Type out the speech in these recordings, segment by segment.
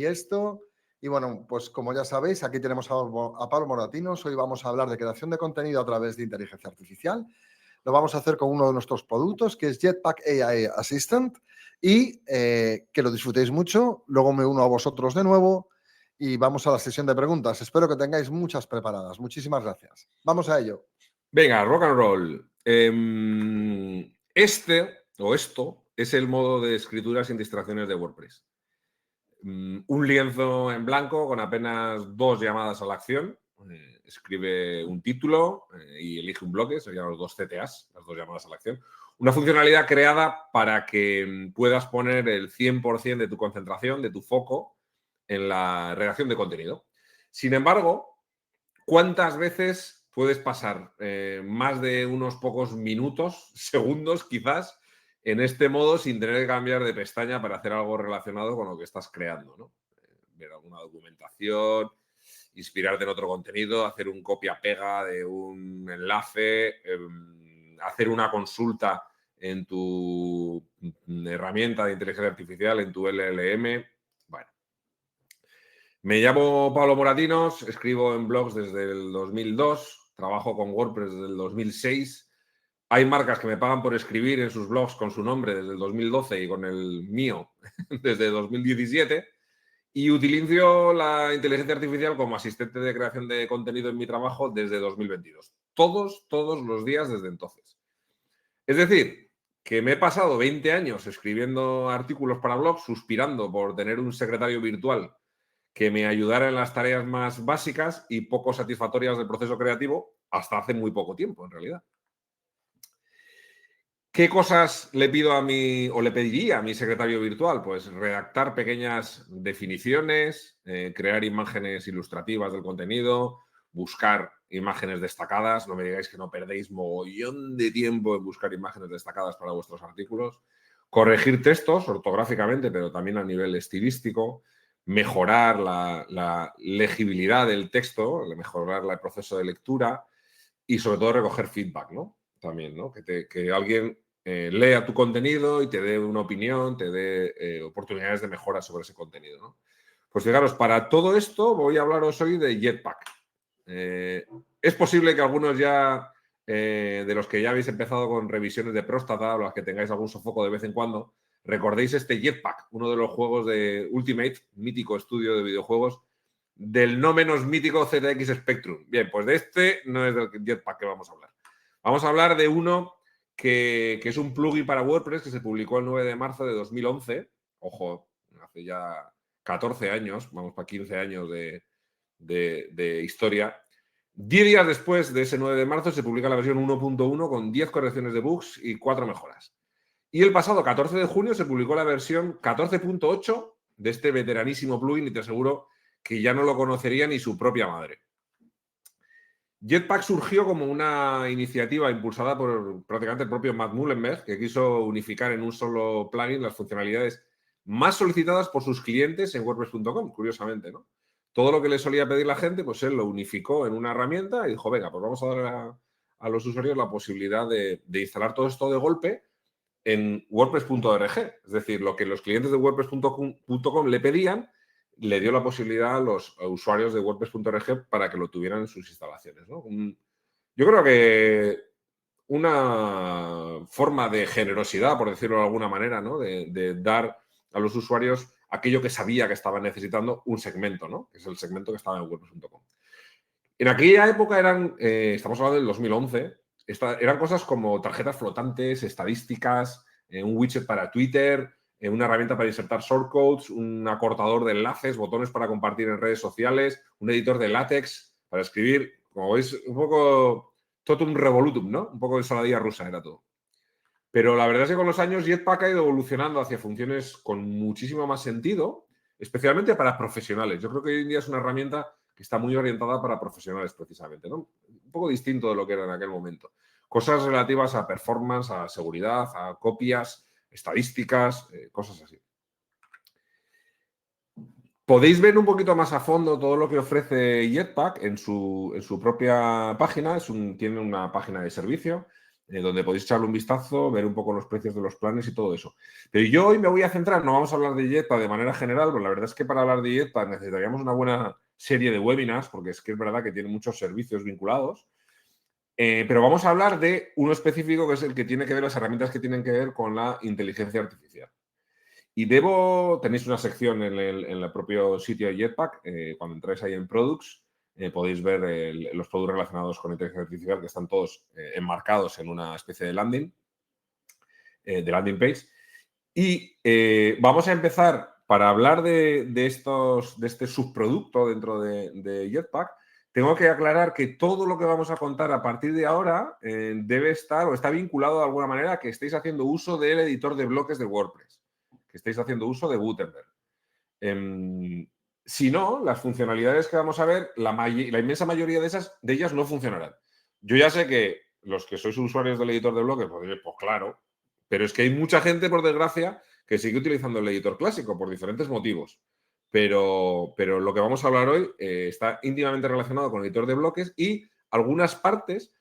Y esto, y bueno, pues como ya sabéis, aquí tenemos a Pablo Moratinos. Hoy vamos a hablar de creación de contenido a través de inteligencia artificial. Lo vamos a hacer con uno de nuestros productos, que es Jetpack AI Assistant, y que lo disfrutéis mucho. Luego me uno a vosotros de nuevo y vamos a la sesión de preguntas. Espero que tengáis muchas preparadas. Muchísimas gracias. Vamos a ello. Venga, rock and roll. Esto es el modo de escritura sin distracciones de WordPress. Un lienzo en blanco con apenas 2 llamadas a la acción. Escribe un título y elige un bloque, serían los 2 CTAs, las 2 llamadas a la acción. Una funcionalidad creada para que puedas poner el 100% de tu concentración, de tu foco, en la redacción de contenido. Sin embargo, ¿cuántas veces puedes pasar más de unos pocos minutos, segundos quizás, en este modo sin tener que cambiar de pestaña para hacer algo relacionado con lo que estás creando, ¿no? Ver alguna documentación, inspirarte en otro contenido, hacer un copia-pega de un enlace, hacer una consulta en tu herramienta de inteligencia artificial, en tu LLM. Bueno. Me llamo Pablo Moratinos, escribo en blogs desde el 2002, trabajo con WordPress desde el 2006. Hay marcas que me pagan por escribir en sus blogs con su nombre desde el 2012 y con el mío desde 2017. Y utilizo la inteligencia artificial como asistente de creación de contenido en mi trabajo desde 2022. Todos los días desde entonces. Es decir, que me he pasado 20 años escribiendo artículos para blogs, suspirando por tener un secretario virtual que me ayudara en las tareas más básicas y poco satisfactorias del proceso creativo hasta hace muy poco tiempo, en realidad. ¿Qué cosas le pido a le pediría a mi secretario virtual? Pues redactar pequeñas definiciones, crear imágenes ilustrativas del contenido, buscar imágenes destacadas. No me digáis que no perdéis mogollón de tiempo en buscar imágenes destacadas para vuestros artículos. Corregir textos ortográficamente, pero también a nivel estilístico. Mejorar la legibilidad del texto, mejorar el proceso de lectura y sobre todo recoger feedback, ¿no? También, ¿no? Que alguien lea tu contenido y te dé una opinión, te dé oportunidades de mejora sobre ese contenido, ¿no? Pues fijaros, para todo esto voy a hablaros hoy de Jetpack. Es posible que algunos ya, de los que ya habéis empezado con revisiones de próstata o los que tengáis algún sofoco de vez en cuando, recordéis este Jetpack, uno de los juegos de Ultimate, mítico estudio de videojuegos, del no menos mítico ZX Spectrum. Bien, pues de este no es del Jetpack que vamos a hablar. Vamos a hablar de uno que es un plugin para WordPress que se publicó el 9 de marzo de 2011. Ojo, hace ya 14 años, vamos para 15 años de historia. 10 días después de ese 9 de marzo se publica la versión 1.1 con 10 correcciones de bugs y 4 mejoras. Y el pasado 14 de junio se publicó la versión 14.8 de este veteranísimo plugin y te aseguro que ya no lo conocería ni su propia madre. Jetpack surgió como una iniciativa impulsada por prácticamente el propio Matt Mullenweg, que quiso unificar en un solo plugin las funcionalidades más solicitadas por sus clientes en WordPress.com, curiosamente, ¿no? Todo lo que le solía pedir la gente, pues él lo unificó en una herramienta y dijo, venga, pues vamos a dar a los usuarios la posibilidad de instalar todo esto de golpe en WordPress.org. Es decir, lo que los clientes de WordPress.com le pedían, le dio la posibilidad a los usuarios de WordPress.org para que lo tuvieran en sus instalaciones, ¿no? Yo creo que una forma de generosidad, por decirlo de alguna manera, ¿no? De dar a los usuarios aquello que sabía que estaban necesitando, un segmento, ¿no? Que es el segmento que estaba en WordPress.com. En aquella época estamos hablando del 2011, eran cosas como tarjetas flotantes, estadísticas, un widget para Twitter, una herramienta para insertar shortcodes, un acortador de enlaces, botones para compartir en redes sociales, un editor de látex para escribir. Como veis, un poco totum revolutum, ¿no? Un poco de ensaladilla rusa era todo. Pero la verdad es que con los años Jetpack ha ido evolucionando hacia funciones con muchísimo más sentido, especialmente para profesionales. Yo creo que hoy en día es una herramienta que está muy orientada para profesionales precisamente, ¿no? Un poco distinto de lo que era en aquel momento. Cosas relativas a performance, a seguridad, a copias, estadísticas, cosas así. Podéis ver un poquito más a fondo todo lo que ofrece Jetpack en su propia página. Tiene una página de servicio. donde podéis echarle un vistazo, ver un poco los precios de los planes y todo eso. Pero yo hoy me voy a centrar, no vamos a hablar de Jetpack de manera general, pero la verdad es que para hablar de Jetpack necesitaríamos una buena serie de webinars, porque es que es verdad que tiene muchos servicios vinculados. Pero vamos a hablar de uno específico, que es el que tiene que ver, las herramientas que tienen que ver con la inteligencia artificial. Y tenéis una sección en el propio sitio de Jetpack, cuando entráis ahí en Products, podéis ver los productos relacionados con inteligencia artificial que están todos enmarcados en una especie de landing page. Y vamos a empezar, para hablar de este subproducto dentro de Jetpack, tengo que aclarar que todo lo que vamos a contar a partir de ahora debe estar o está vinculado de alguna manera a que estéis haciendo uso del editor de bloques de WordPress, que estéis haciendo uso de Gutenberg. Si no, las funcionalidades que vamos a ver, la inmensa mayoría de ellas no funcionarán. Yo ya sé que los que sois usuarios del editor de bloques, pues claro, pero es que hay mucha gente, por desgracia, que sigue utilizando el editor clásico por diferentes motivos. Pero lo que vamos a hablar hoy está íntimamente relacionado con el editor de bloques y algunas partes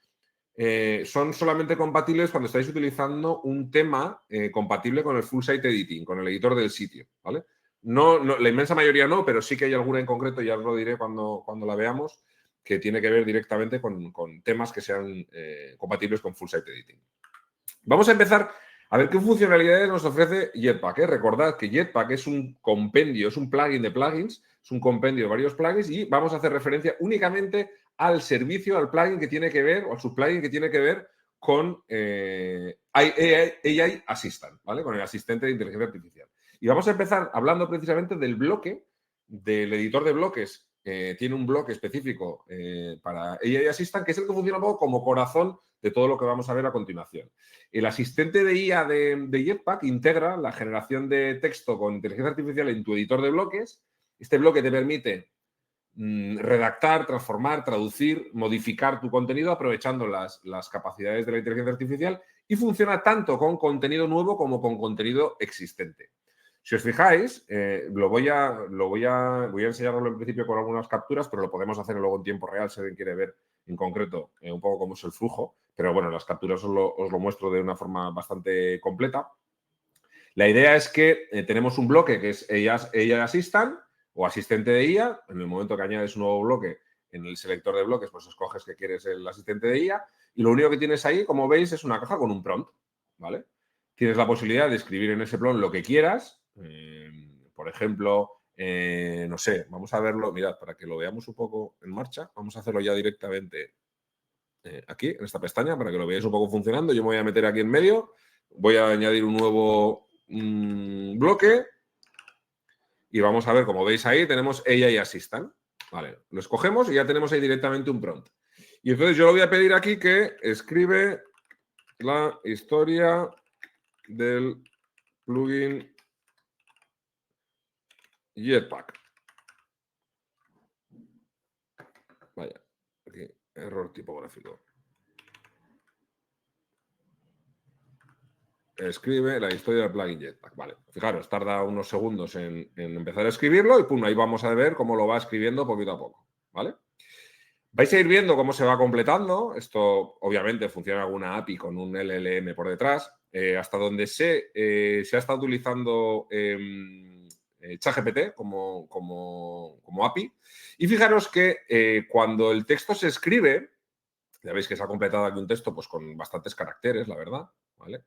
son solamente compatibles cuando estáis utilizando un tema compatible con el Full Site Editing, con el editor del sitio, ¿vale? No, la inmensa mayoría no, pero sí que hay alguna en concreto, ya os lo diré cuando la veamos, que tiene que ver directamente con temas que sean compatibles con Full Site Editing. Vamos a empezar a ver qué funcionalidades nos ofrece Jetpack. Recordad que Jetpack es un compendio, es un plugin de plugins, es un compendio de varios plugins y vamos a hacer referencia únicamente al servicio, al plugin que tiene que ver, o al subplugin que tiene que ver con AI Assistant, ¿vale? Con el asistente de inteligencia artificial. Y vamos a empezar hablando precisamente del bloque, del editor de bloques. Tiene un bloque específico para AI Assistant, que es el que funciona un poco como corazón de todo lo que vamos a ver a continuación. El asistente de IA de Jetpack integra la generación de texto con inteligencia artificial en tu editor de bloques. Este bloque te permite redactar, transformar, traducir, modificar tu contenido aprovechando las capacidades de la inteligencia artificial y funciona tanto con contenido nuevo como con contenido existente. Si os fijáis, voy a enseñarlo en principio con algunas capturas, pero lo podemos hacer luego en tiempo real si alguien quiere ver en concreto un poco cómo es el flujo. Pero bueno, las capturas os lo muestro de una forma bastante completa. La idea es que tenemos un bloque que es AI Assistant o asistente de IA. En el momento que añades un nuevo bloque en el selector de bloques, pues escoges que quieres el asistente de IA y lo único que tienes ahí, como veis, es una caja con un prompt, ¿vale? Tienes la posibilidad de escribir en ese prompt lo que quieras. Por ejemplo, no sé, vamos a verlo, mirad, para que lo veamos un poco en marcha, vamos a hacerlo ya directamente aquí, en esta pestaña, para que lo veáis un poco funcionando. Yo me voy a meter aquí en medio, voy a añadir un nuevo bloque y vamos a ver, como veis ahí, tenemos AI Assistant. Vale, lo escogemos y ya tenemos ahí directamente un prompt. Y entonces yo le voy a pedir aquí que escribe la historia del plugin Jetpack. Vaya, aquí, error tipográfico. Escribe la historia del plugin Jetpack. Vale, fijaros, tarda unos segundos en empezar a escribirlo y pum, ahí vamos a ver cómo lo va escribiendo poquito a poco, ¿vale? Vais a ir viendo cómo se va completando. Esto, obviamente, funciona alguna API con un LLM por detrás. Hasta donde se ha estado utilizando ChatGPT como API. Y fijaros que cuando el texto se escribe, ya veis que se ha completado aquí un texto pues, con bastantes caracteres, la verdad, ¿vale?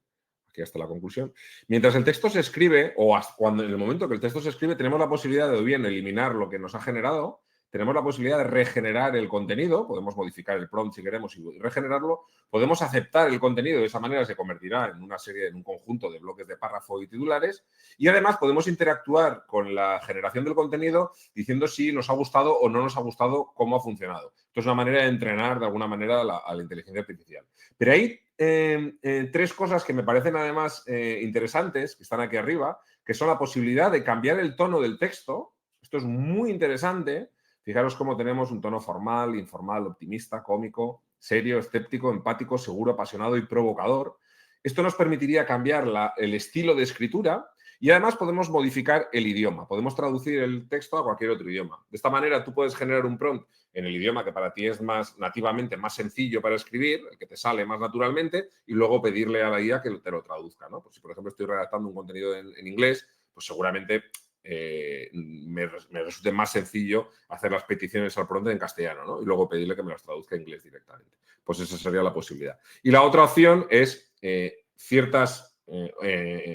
Aquí hasta la conclusión. Mientras el texto se escribe, o cuando en el momento que el texto se escribe, tenemos la posibilidad de bien eliminar lo que nos ha generado, tenemos la posibilidad de regenerar el contenido, podemos modificar el prompt si queremos y regenerarlo, podemos aceptar el contenido, de esa manera se convertirá en un conjunto de bloques de párrafo y titulares, y además podemos interactuar con la generación del contenido diciendo si nos ha gustado o no nos ha gustado cómo ha funcionado. Esto es una manera de entrenar de alguna manera a la inteligencia artificial. Pero hay tres cosas que me parecen además interesantes, que están aquí arriba, que son la posibilidad de cambiar el tono del texto. Esto es muy interesante. Fijaros cómo tenemos un tono formal, informal, optimista, cómico, serio, escéptico, empático, seguro, apasionado y provocador. Esto nos permitiría cambiar el estilo de escritura Y además podemos modificar el idioma, podemos traducir el texto a cualquier otro idioma. De esta manera tú puedes generar un prompt en el idioma que para ti es más nativamente más sencillo para escribir, el que te sale más naturalmente, y luego pedirle a la IA que te lo traduzca, ¿no? Pues si, por ejemplo, estoy redactando un contenido en inglés, pues seguramente me resulte más sencillo hacer las peticiones al prompt en castellano, ¿no? Y luego pedirle que me las traduzca en inglés directamente. Pues esa sería la posibilidad. Y la otra opción es ciertas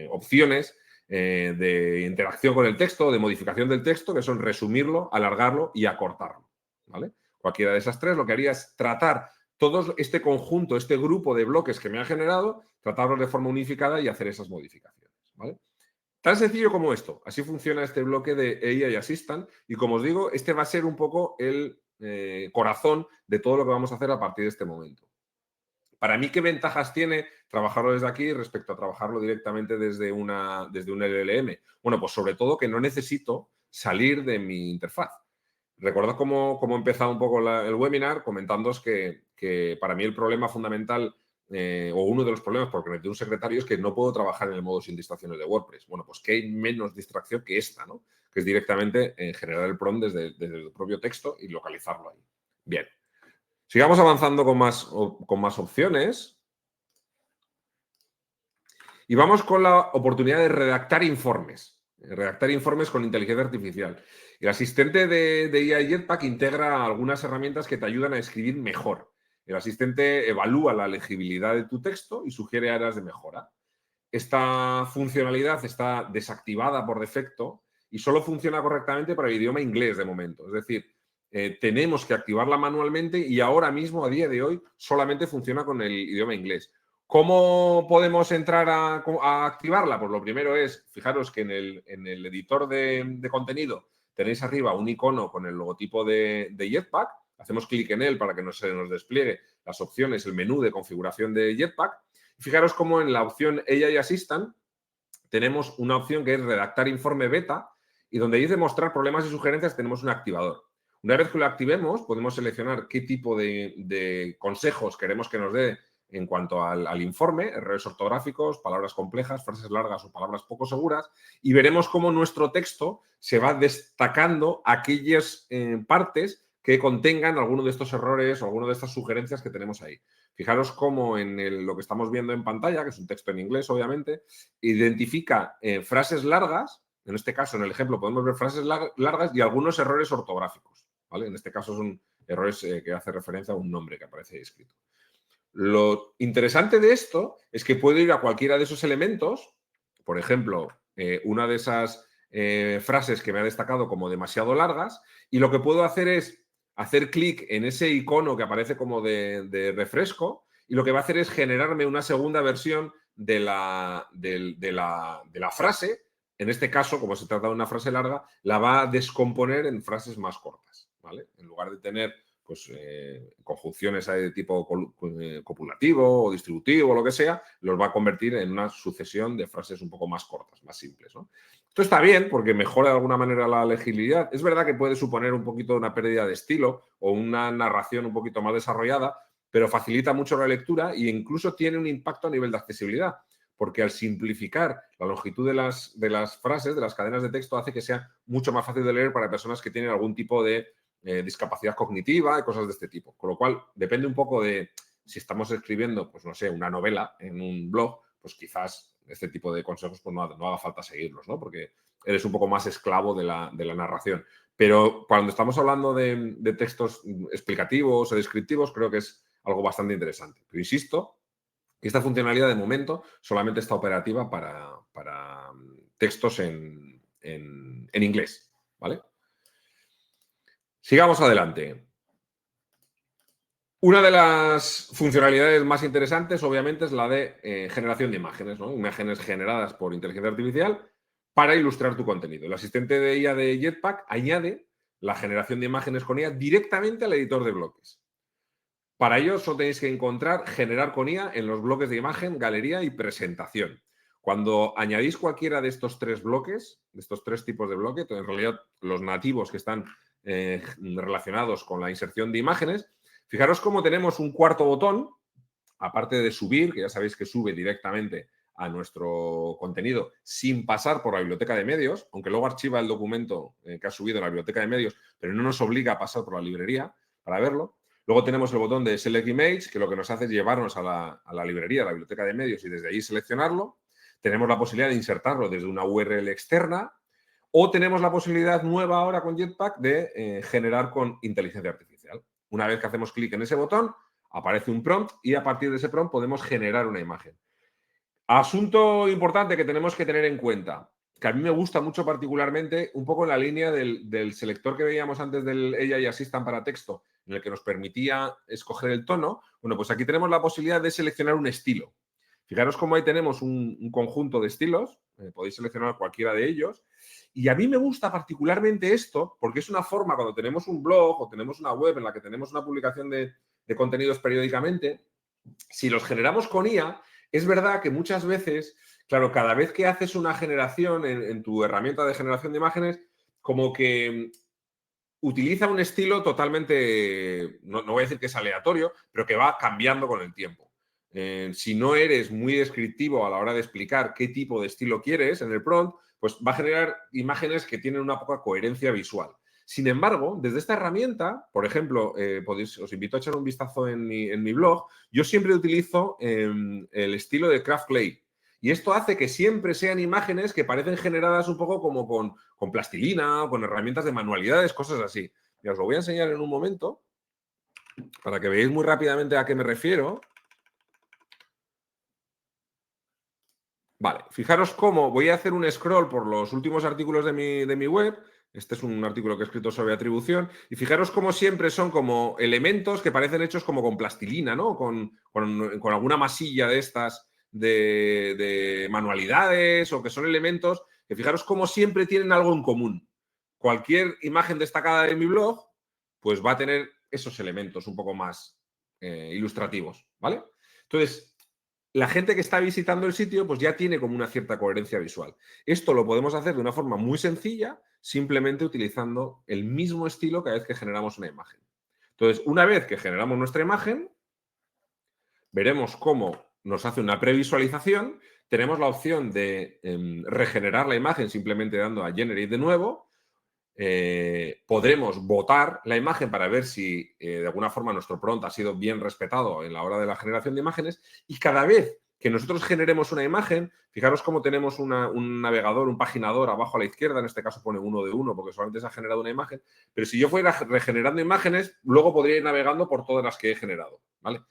opciones de interacción con el texto, de modificación del texto, que son resumirlo, alargarlo y acortarlo, ¿vale? Cualquiera de esas tres lo que haría es tratar todo este conjunto, este grupo de bloques que me ha generado, tratarlos de forma unificada y hacer esas modificaciones, ¿vale? Tan sencillo como esto. Así funciona este bloque de AI Assistant y, como os digo, este va a ser un poco el corazón de todo lo que vamos a hacer a partir de este momento. Para mí, ¿qué ventajas tiene trabajarlo desde aquí respecto a trabajarlo directamente desde un LLM? Bueno, pues sobre todo que no necesito salir de mi interfaz. Recordad cómo he empezado un poco el webinar comentándoos que para mí el problema fundamental o uno de los problemas porque necesito un secretario es que no puedo trabajar en el modo sin distracciones de WordPress. Bueno, pues que hay menos distracción que esta, ¿no? Que es directamente generar el prompt desde el propio texto y localizarlo ahí. Bien. Sigamos avanzando con más opciones. Y vamos con la oportunidad de redactar informes. Redactar informes con inteligencia artificial. El asistente de IA Jetpack integra algunas herramientas que te ayudan a escribir mejor. El asistente evalúa la legibilidad de tu texto y sugiere áreas de mejora. Esta funcionalidad está desactivada por defecto y solo funciona correctamente para el idioma inglés de momento. Es decir, tenemos que activarla manualmente y ahora mismo, a día de hoy, solamente funciona con el idioma inglés. ¿Cómo podemos entrar a activarla? Pues lo primero es, fijaros que en el editor de contenido tenéis arriba un icono con el logotipo de Jetpack. Hacemos clic en él para que se nos despliegue las opciones, el menú de configuración de Jetpack. Fijaros cómo en la opción AI Assistant tenemos una opción que es redactar informe beta y donde dice mostrar problemas y sugerencias tenemos un activador. Una vez que lo activemos, podemos seleccionar qué tipo de consejos queremos que nos dé en cuanto al informe, errores ortográficos, palabras complejas, frases largas o palabras poco seguras, y veremos cómo nuestro texto se va destacando aquellas partes que contengan alguno de estos errores o alguna de estas sugerencias que tenemos ahí. Fijaros cómo en lo que estamos viendo en pantalla, que es un texto en inglés, obviamente, identifica frases largas. En este caso, en el ejemplo, podemos ver frases largas y algunos errores ortográficos, ¿vale? En este caso son errores que hacen referencia a un nombre que aparece ahí escrito. Lo interesante de esto es que puedo ir a cualquiera de esos elementos, por ejemplo, una de esas frases que me ha destacado como demasiado largas, y lo que puedo hacer es hacer clic en ese icono que aparece como de refresco, y lo que va a hacer es generarme una segunda versión de la frase. En este caso, como se trata de una frase larga, la va a descomponer en frases más cortas, ¿vale? En lugar de tener pues, conjunciones de tipo copulativo o distributivo o lo que sea, los va a convertir en una sucesión de frases un poco más cortas, más simples, ¿no? Esto está bien porque mejora de alguna manera la legibilidad. Es verdad que puede suponer un poquito una pérdida de estilo o una narración un poquito más desarrollada, pero facilita mucho la lectura e incluso tiene un impacto a nivel de accesibilidad, porque al simplificar la longitud de las frases, de las cadenas de texto, hace que sea mucho más fácil de leer para personas que tienen algún tipo de discapacidad cognitiva y cosas de este tipo. Con lo cual, depende un poco de si estamos escribiendo, pues no sé, una novela en un blog, pues quizás este tipo de consejos pues no haga falta seguirlos, ¿no? Porque eres un poco más esclavo de la narración. Pero cuando estamos hablando de textos explicativos o descriptivos, creo que es algo bastante interesante. Pero insisto, esta funcionalidad de momento solamente está operativa para textos en inglés, ¿vale? Sigamos adelante. Una de las funcionalidades más interesantes, obviamente, es la de generación de imágenes, ¿no? Imágenes generadas por inteligencia artificial para ilustrar tu contenido. El asistente de IA de Jetpack añade la generación de imágenes con IA directamente al editor de bloques. Para ello, solo tenéis que encontrar generar con IA en los bloques de imagen, galería y presentación. Cuando añadís cualquiera de estos tres bloques, de estos tres tipos de bloques, en realidad los nativos que están relacionados con la inserción de imágenes, fijaros cómo tenemos un cuarto botón, aparte de subir, que ya sabéis que sube directamente a nuestro contenido sin pasar por la biblioteca de medios, aunque luego archiva el documento que ha subido en la biblioteca de medios, pero no nos obliga a pasar por la librería para verlo. Luego tenemos el botón de Select Image, que lo que nos hace es llevarnos a la librería, a la biblioteca de medios, y desde ahí seleccionarlo. Tenemos la posibilidad de insertarlo desde una URL externa, o tenemos la posibilidad nueva ahora con Jetpack de generar con inteligencia artificial. Una vez que hacemos clic en ese botón, aparece un prompt y a partir de ese prompt podemos generar una imagen. Asunto importante que tenemos que tener en cuenta, que a mí me gusta mucho particularmente, un poco en la línea del selector que veíamos antes del AI Assistant para texto, en el que nos permitía escoger el tono. Bueno, pues aquí tenemos la posibilidad de seleccionar un estilo. Fijaros cómo ahí tenemos un conjunto de estilos, podéis seleccionar cualquiera de ellos. Y a mí me gusta particularmente esto porque es una forma, cuando tenemos un blog o tenemos una web en la que tenemos una publicación de contenidos periódicamente, si los generamos con IA, es verdad que muchas veces, claro, cada vez que haces una generación en tu herramienta de generación de imágenes, como que utiliza un estilo totalmente, no voy a decir que es aleatorio, pero que va cambiando con el tiempo. Si no eres muy descriptivo a la hora de explicar qué tipo de estilo quieres en el prompt, pues va a generar imágenes que tienen una poca coherencia visual. Sin embargo, desde esta herramienta, por ejemplo, os invito a echar un vistazo en mi blog, yo siempre utilizo el estilo de Craft Clay. Y esto hace que siempre sean imágenes que parecen generadas un poco como con plastilina o con herramientas de manualidades, cosas así. Y os lo voy a enseñar en un momento para que veáis muy rápidamente a qué me refiero. Vale, fijaros cómo voy a hacer un scroll por los últimos artículos de mi web. Este es un artículo que he escrito sobre atribución. Y fijaros cómo siempre son como elementos que parecen hechos como con plastilina, ¿no? Con alguna masilla de estas de manualidades, o que son elementos que fijaros cómo siempre tienen algo en común. Cualquier imagen destacada de mi blog, pues va a tener esos elementos un poco más ilustrativos, ¿vale? Entonces, la gente que está visitando el sitio pues ya tiene como una cierta coherencia visual. Esto lo podemos hacer de una forma muy sencilla, simplemente utilizando el mismo estilo cada vez que generamos una imagen. Entonces, una vez que generamos nuestra imagen, veremos cómo nos hace una previsualización. Tenemos la opción de regenerar la imagen simplemente dando a Generate de nuevo. Podremos votar la imagen para ver si de alguna forma nuestro prompt ha sido bien respetado en la hora de la generación de imágenes, y cada vez que nosotros generemos una imagen, fijaros cómo tenemos un navegador, un paginador abajo a la izquierda, en este caso pone 1 de 1 porque solamente se ha generado una imagen, pero si yo fuera regenerando imágenes, luego podría ir navegando por todas las que he generado, ¿vale?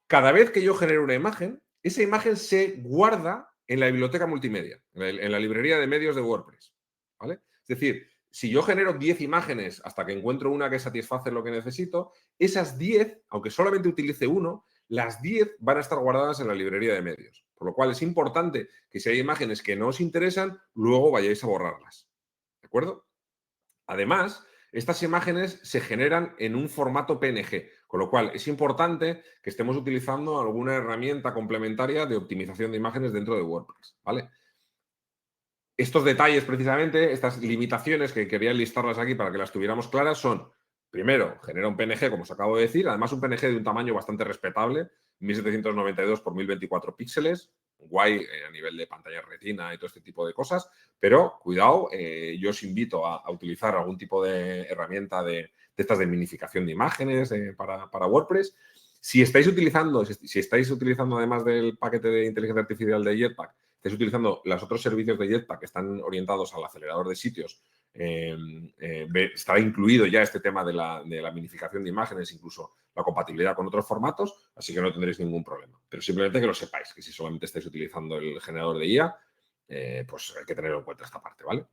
Cada vez que yo genero una imagen, esa imagen se guarda en la biblioteca multimedia, en la librería de medios de WordPress, ¿vale? Es decir, si yo genero 10 imágenes hasta que encuentro una que satisface lo que necesito, esas 10, aunque solamente utilice uno, las 10 van a estar guardadas en la librería de medios. Por lo cual es importante que si hay imágenes que no os interesan, luego vayáis a borrarlas. ¿De acuerdo? Además, estas imágenes se generan en un formato PNG, con lo cual es importante que estemos utilizando alguna herramienta complementaria de optimización de imágenes dentro de WordPress, ¿vale? Estos detalles, precisamente, estas limitaciones que quería listarlas aquí para que las tuviéramos claras son, primero, genera un PNG, como os acabo de decir, además un PNG de un tamaño bastante respetable, 1792 por 1024 píxeles, guay a nivel de pantalla retina y todo este tipo de cosas, pero cuidado, yo os invito a utilizar algún tipo de herramienta de estas de minificación de imágenes para WordPress. Si estáis utilizando además del paquete de inteligencia artificial de Jetpack, estáis utilizando los otros servicios de Jetpack que están orientados al acelerador de sitios, estará incluido ya este tema de la minificación de imágenes, incluso la compatibilidad con otros formatos, así que no tendréis ningún problema. Pero simplemente que lo sepáis, que si solamente estáis utilizando el generador de IA, pues hay que tener en cuenta esta parte, ¿vale?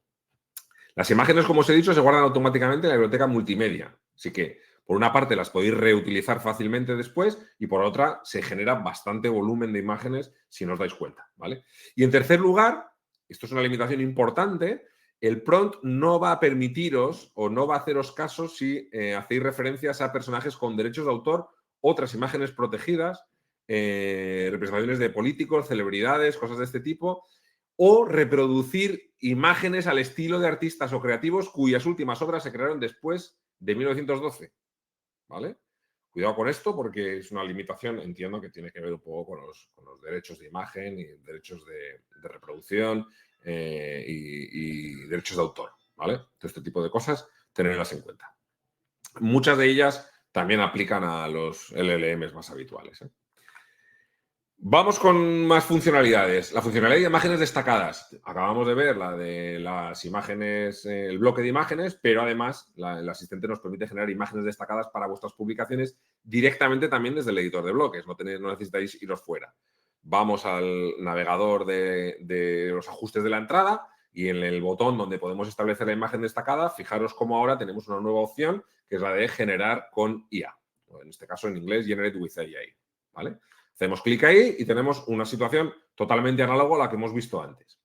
Las imágenes, como os he dicho, se guardan automáticamente en la biblioteca multimedia, así que por una parte las podéis reutilizar fácilmente después y por otra se genera bastante volumen de imágenes si no os dais cuenta, ¿vale? Y en tercer lugar, esto es una limitación importante, el prompt no va a permitiros o no va a haceros caso si hacéis referencias a personajes con derechos de autor, otras imágenes protegidas, representaciones de políticos, celebridades, cosas de este tipo, o reproducir imágenes al estilo de artistas o creativos cuyas últimas obras se crearon después de 1912. ¿Vale? Cuidado con esto porque es una limitación, entiendo que tiene que ver un poco con los derechos de imagen y derechos de reproducción y derechos de autor, ¿vale? Todo este tipo de cosas, tenerlas en cuenta. Muchas de ellas también aplican a los LLMs más habituales, ¿eh? Vamos con más funcionalidades. La funcionalidad de imágenes destacadas. Acabamos de ver la de las imágenes, el bloque de imágenes, pero además el asistente nos permite generar imágenes destacadas para vuestras publicaciones directamente también desde el editor de bloques. No necesitáis iros fuera. Vamos al navegador de los ajustes de la entrada y en el botón donde podemos establecer la imagen destacada, fijaros cómo ahora tenemos una nueva opción que es la de generar con IA. En este caso en inglés, Generate with AI, ¿vale? Hacemos clic ahí y tenemos una situación totalmente análoga a la que hemos visto antes.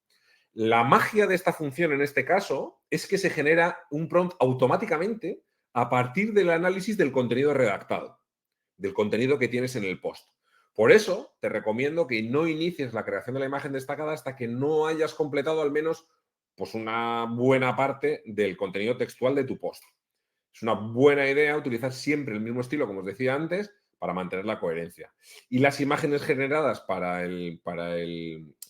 La magia de esta función en este caso es que se genera un prompt automáticamente a partir del análisis del contenido redactado, del contenido que tienes en el post. Por eso te recomiendo que no inicies la creación de la imagen destacada hasta que no hayas completado al menos pues, una buena parte del contenido textual de tu post. Es una buena idea utilizar siempre el mismo estilo, como os decía antes, para mantener la coherencia. Y las imágenes generadas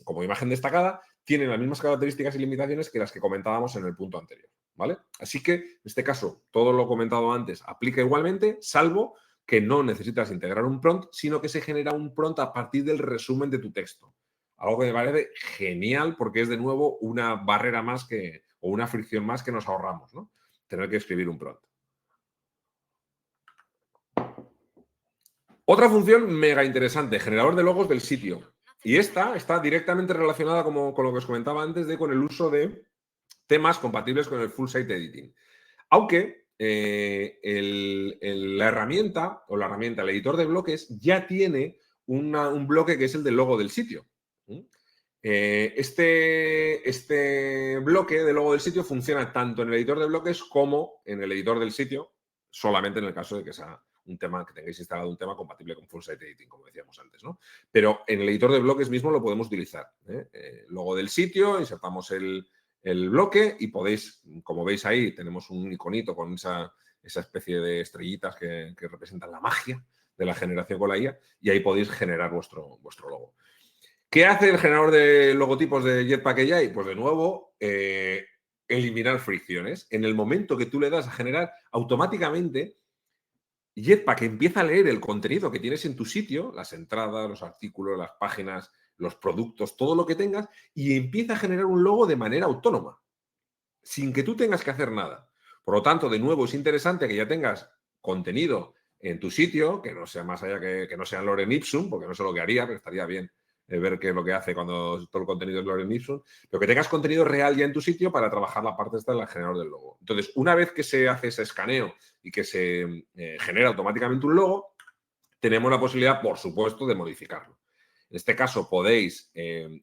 como imagen destacada tienen las mismas características y limitaciones que las que comentábamos en el punto anterior, ¿vale? Así que, en este caso, todo lo comentado antes aplica igualmente, salvo que no necesitas integrar un prompt, sino que se genera un prompt a partir del resumen de tu texto. Algo que me parece genial porque es, de nuevo, una barrera más o una fricción más que nos ahorramos, ¿no? Tener que escribir un prompt. Otra función mega interesante, generador de logos del sitio. Y esta está directamente relacionada con lo que os comentaba antes con el uso de temas compatibles con el full site editing. Aunque la herramienta, el editor de bloques, ya tiene un bloque que es el del logo del sitio. Este bloque de logo del sitio funciona tanto en el editor de bloques como en el editor del sitio, solamente en el caso de que sea un tema, que tengáis instalado un tema compatible con Full Site Editing, como decíamos antes, ¿no? Pero en el editor de bloques mismo lo podemos utilizar, ¿eh? Logo del sitio, insertamos el bloque y podéis, como veis ahí, tenemos un iconito con esa especie de estrellitas que representan la magia de la generación con la IA y ahí podéis generar vuestro logo. ¿Qué hace el generador de logotipos de Jetpack AI? Pues de nuevo, eliminar fricciones. En el momento que tú le das a generar, automáticamente Jetpack empieza a leer el contenido que tienes en tu sitio, las entradas, los artículos, las páginas, los productos, todo lo que tengas, y empieza a generar un logo de manera autónoma, sin que tú tengas que hacer nada. Por lo tanto, de nuevo, es interesante que ya tengas contenido en tu sitio, que no sea más allá que no sea Lorem Ipsum, porque no sé lo que haría, pero estaría bien ver qué es lo que hace cuando todo el contenido es Lorem Ipsum, pero que tengas contenido real ya en tu sitio para trabajar la parte esta del generador del logo. Entonces, una vez que se hace ese escaneo y que se genera automáticamente un logo, tenemos la posibilidad, por supuesto, de modificarlo. En este caso podéis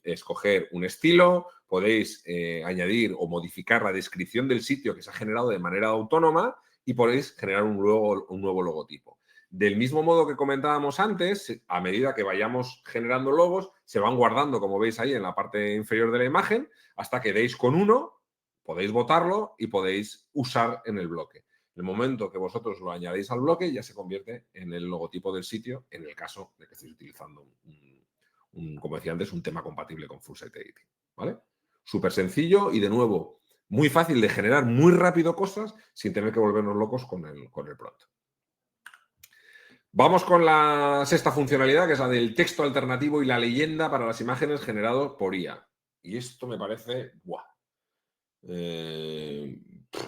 escoger un estilo, podéis añadir o modificar la descripción del sitio que se ha generado de manera autónoma y podéis generar un nuevo logotipo. Del mismo modo que comentábamos antes, a medida que vayamos generando logos, se van guardando, como veis ahí en la parte inferior de la imagen, hasta que deis con uno, podéis botarlo y podéis usar en el bloque. En el momento que vosotros lo añadéis al bloque, ya se convierte en el logotipo del sitio, en el caso de que estéis utilizando como decía antes, un tema compatible con Full Site Editing, ¿vale? Súper sencillo y, de nuevo, muy fácil de generar muy rápido cosas sin tener que volvernos locos con el prompt. Vamos con la sexta funcionalidad, que es la del texto alternativo y la leyenda para las imágenes generados por IA. Y esto me parece... ¡buah!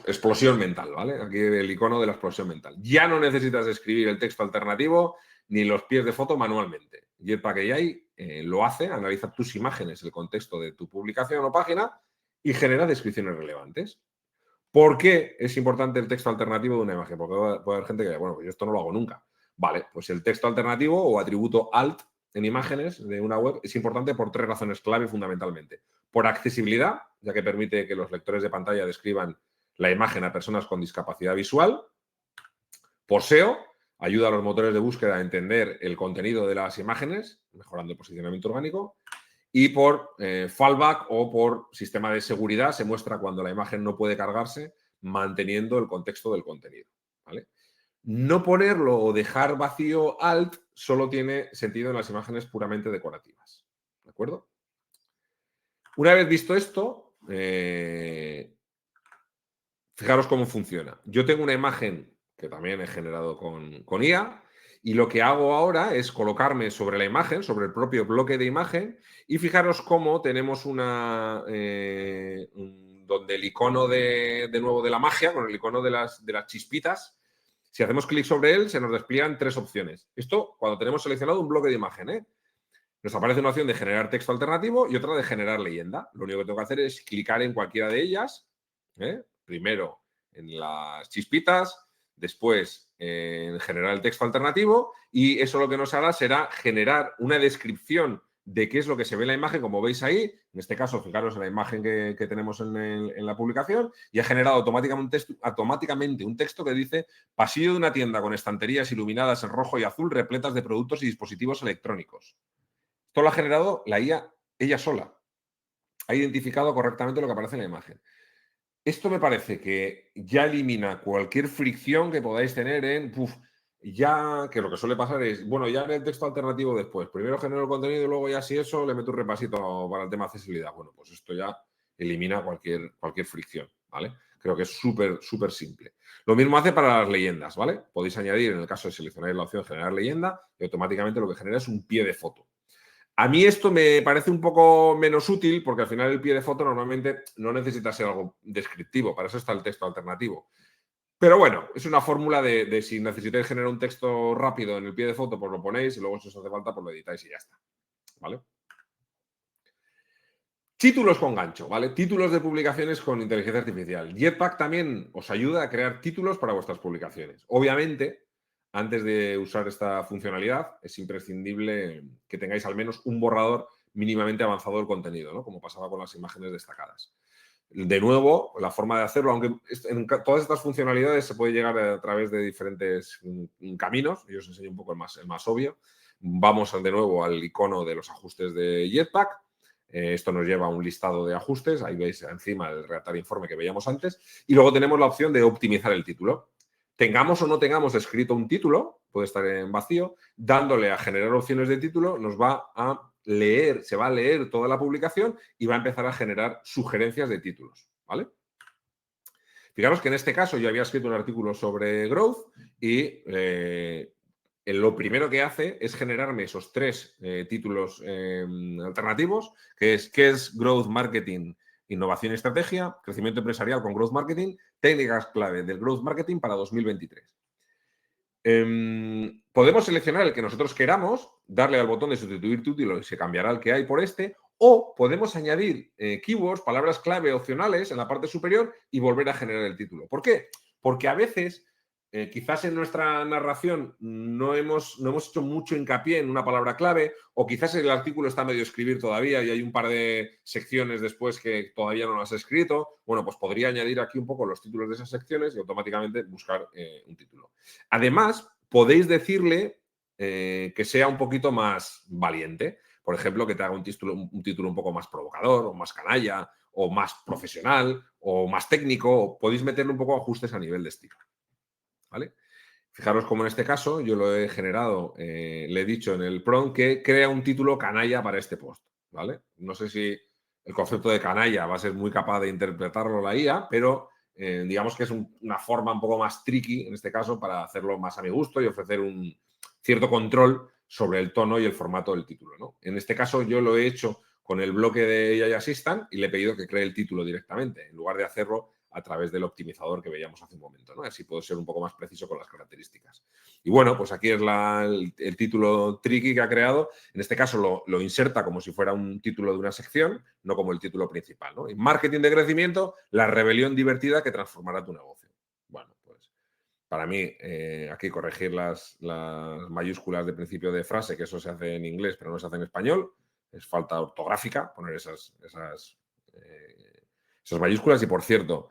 Explosión mental, ¿vale? Aquí el icono de la explosión mental. Ya no necesitas escribir el texto alternativo ni los pies de foto manualmente. Jetpack AI lo hace, analiza tus imágenes, el contexto de tu publicación o página y genera descripciones relevantes. ¿Por qué es importante el texto alternativo de una imagen? Porque puede haber gente que diga, bueno, pues yo esto no lo hago nunca. Vale, pues el texto alternativo o atributo alt en imágenes de una web es importante por 3 razones clave fundamentalmente. Por accesibilidad, ya que permite que los lectores de pantalla describan la imagen a personas con discapacidad visual. Por SEO, ayuda a los motores de búsqueda a entender el contenido de las imágenes, mejorando el posicionamiento orgánico. Y por fallback o por sistema de seguridad, se muestra cuando la imagen no puede cargarse, manteniendo el contexto del contenido, ¿vale? No ponerlo o dejar vacío alt solo tiene sentido en las imágenes puramente decorativas. ¿De acuerdo? Una vez visto esto, fijaros cómo funciona. Yo tengo una imagen que también he generado con IA y lo que hago ahora es colocarme sobre la imagen, sobre el propio bloque de imagen y fijaros cómo tenemos donde el icono de nuevo de la magia, con el icono de las chispitas, si hacemos clic sobre él se nos despliegan 3 opciones. Esto cuando tenemos seleccionado un bloque de imagen, ¿eh? Nos aparece una opción de generar texto alternativo y otra de generar leyenda. Lo único que tengo que hacer es clicar en cualquiera de ellas, ¿eh? Primero en las chispitas, después en generar el texto alternativo y eso lo que nos hará será generar una descripción de qué es lo que se ve en la imagen, como veis ahí. En este caso, fijaros en la imagen que tenemos en la publicación y ha generado automáticamente un texto que dice pasillo de una tienda con estanterías iluminadas en rojo y azul repletas de productos y dispositivos electrónicos. Esto lo ha generado la IA ella sola. Ha identificado correctamente lo que aparece en la imagen. Esto me parece que ya elimina cualquier fricción que podáis tener ya que lo que suele pasar es, bueno, ya en el texto alternativo después, primero genero el contenido y luego ya si eso le meto un repasito para el tema de accesibilidad. Bueno, pues esto ya elimina cualquier fricción, ¿vale? Creo que es súper, súper simple. Lo mismo hace para las leyendas, ¿vale? Podéis añadir, en el caso de seleccionar la opción generar leyenda, y automáticamente lo que genera es un pie de foto. A mí esto me parece un poco menos útil porque al final el pie de foto normalmente no necesita ser algo descriptivo, para eso está el texto alternativo. Pero bueno, es una fórmula de si necesitáis generar un texto rápido en el pie de foto, pues lo ponéis y luego si os hace falta, pues lo editáis y ya está. ¿Vale? Títulos con gancho, ¿vale? Títulos de publicaciones con inteligencia artificial. Jetpack también os ayuda a crear títulos para vuestras publicaciones. Obviamente, antes de usar esta funcionalidad, es imprescindible que tengáis al menos un borrador mínimamente avanzado del contenido, ¿no? Como pasaba con las imágenes destacadas. De nuevo, la forma de hacerlo, aunque en todas estas funcionalidades se puede llegar a través de diferentes caminos, yo os enseño un poco el más obvio. Vamos de nuevo al icono de los ajustes de Jetpack. Esto nos lleva a un listado de ajustes, ahí veis encima el redactar informe que veíamos antes, y luego tenemos la opción de optimizar el título. Tengamos o no tengamos escrito un título, puede estar en vacío, dándole a generar opciones de título nos va a leer, se va a leer toda la publicación y va a empezar a generar sugerencias de títulos, ¿vale? Fijaros que en este caso yo había escrito un artículo sobre growth y lo primero que hace es generarme esos 3 títulos alternativos, que es ¿qué es growth marketing? Innovación y estrategia, crecimiento empresarial con growth marketing, técnicas clave del growth marketing para 2023. Podemos seleccionar el que nosotros queramos, darle al botón de sustituir título y se cambiará el que hay por este, o podemos añadir keywords, palabras clave opcionales en la parte superior y volver a generar el título. ¿Por qué? Porque a veces quizás en nuestra narración no hemos hecho mucho hincapié en una palabra clave o quizás el artículo está medio escribir todavía y hay un par de secciones después que todavía no las he escrito. Bueno, pues podría añadir aquí un poco los títulos de esas secciones y automáticamente buscar un título. Además, podéis decirle que sea un poquito más valiente. Por ejemplo, que te haga un título un poco más provocador o más canalla o más profesional o más técnico. O podéis meterle un poco ajustes a nivel de estilo. ¿Vale? Fijaros como en este caso yo lo he generado, le he dicho en el prompt que crea un título canalla para este post, ¿vale? No sé si el concepto de canalla va a ser muy capaz de interpretarlo la IA, pero digamos que es una forma un poco más tricky en este caso para hacerlo más a mi gusto y ofrecer un cierto control sobre el tono y el formato del título, ¿no? En este caso yo lo he hecho con el bloque de AI Assistant y le he pedido que cree el título directamente, en lugar de hacerlo a través del optimizador que veíamos hace un momento, ¿no? Así puedo ser un poco más preciso con las características. Y bueno, pues aquí es el título tricky que ha creado. En este caso lo inserta como si fuera un título de una sección, no como el título principal, ¿no? Y marketing de crecimiento, la rebelión divertida que transformará tu negocio. Bueno, pues para mí, aquí corregir las mayúsculas de principio de frase, que eso se hace en inglés, pero no se hace en español. Es falta ortográfica poner esas mayúsculas. Y, por cierto,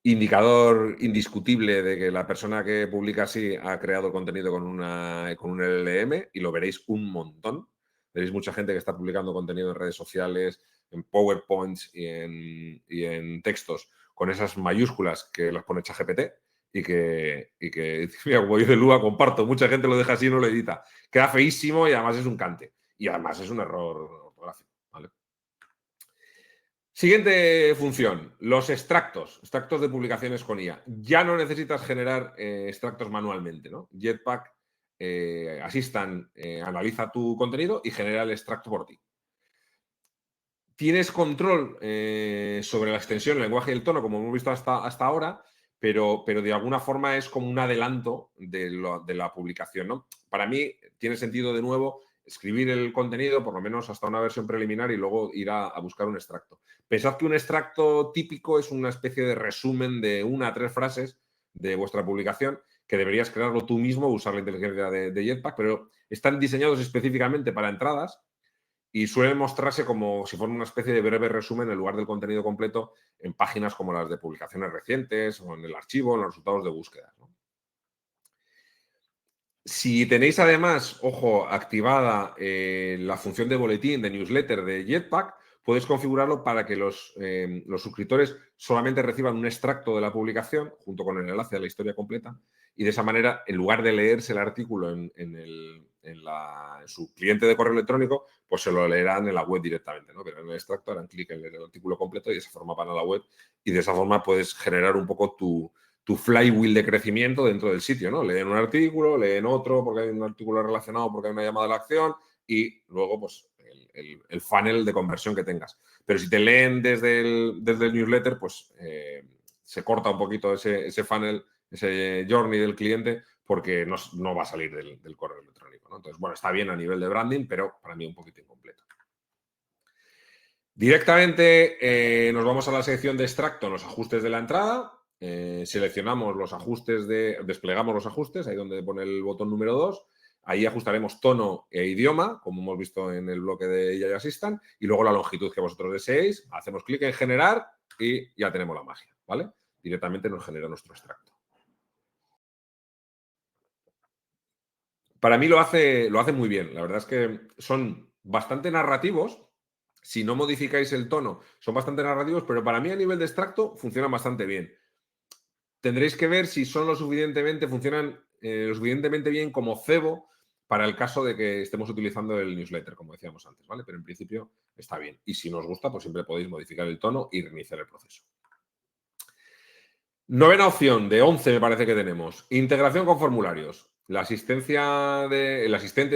indicador indiscutible de que la persona que publica así ha creado contenido con un LLM y lo veréis un montón. Veréis mucha gente que está publicando contenido en redes sociales, en PowerPoints y en textos con esas mayúsculas que las pone ChatGPT y que mira, como dice Lua, comparto, mucha gente lo deja así y no lo edita. Queda feísimo y además es un cante. Y además es un error ortográfico, ¿vale? Siguiente función, los extractos de publicaciones con IA. Ya no necesitas generar extractos manualmente, ¿no? Jetpack Assistant analiza tu contenido y genera el extracto por ti. Tienes control sobre la extensión, el lenguaje y el tono, como hemos visto hasta ahora, pero de alguna forma es como un adelanto de la publicación, ¿no? Para mí tiene sentido, de nuevo, escribir el contenido, por lo menos hasta una versión preliminar, y luego ir a buscar un extracto. Pensad que un extracto típico es una especie de resumen de 1 a 3 frases de vuestra publicación, que deberías crearlo tú mismo, usar la inteligencia de Jetpack, pero están diseñados específicamente para entradas y suelen mostrarse como si fuera una especie de breve resumen en lugar del contenido completo en páginas como las de publicaciones recientes o en el archivo, en los resultados de búsqueda, ¿no? Si tenéis además, ojo, activada la función de boletín, de newsletter de Jetpack, podéis configurarlo para que los suscriptores solamente reciban un extracto de la publicación junto con el enlace a la historia completa, y de esa manera, en lugar de leerse el artículo en su cliente de correo electrónico, pues se lo leerán en la web directamente, ¿no? Pero en el extracto harán clic en el artículo completo y de esa forma van a la web, y de esa forma puedes generar un poco tu flywheel de crecimiento dentro del sitio, ¿no? Leen un artículo, leen otro porque hay un artículo relacionado, porque hay una llamada a la acción, y luego pues el funnel de conversión que tengas. Pero si te leen desde el newsletter, pues se corta un poquito ese funnel, ese journey del cliente, porque no va a salir del correo electrónico, ¿no? Entonces, bueno, está bien a nivel de branding, pero para mí un poquito incompleto. Directamente nos vamos a la sección de extracto, los ajustes de la entrada. Seleccionamos los ajustes, desplegamos los ajustes, ahí donde pone el botón número 2. Ahí ajustaremos tono e idioma, como hemos visto en el bloque de AI Assistant, y luego la longitud que vosotros deseéis. Hacemos clic en generar y ya tenemos la magia, ¿vale? Directamente nos genera nuestro extracto. Para mí lo hace muy bien. La verdad es que son bastante narrativos. Si no modificáis el tono, son bastante narrativos, pero para mí a nivel de extracto funcionan bastante bien. Tendréis que ver si son funcionan lo suficientemente bien como cebo para el caso de que estemos utilizando el newsletter, como decíamos antes, ¿vale? Pero en principio está bien. Y si no os gusta, pues siempre podéis modificar el tono y reiniciar el proceso. Novena opción, de 11 me parece que tenemos. Integración con formularios. El asistente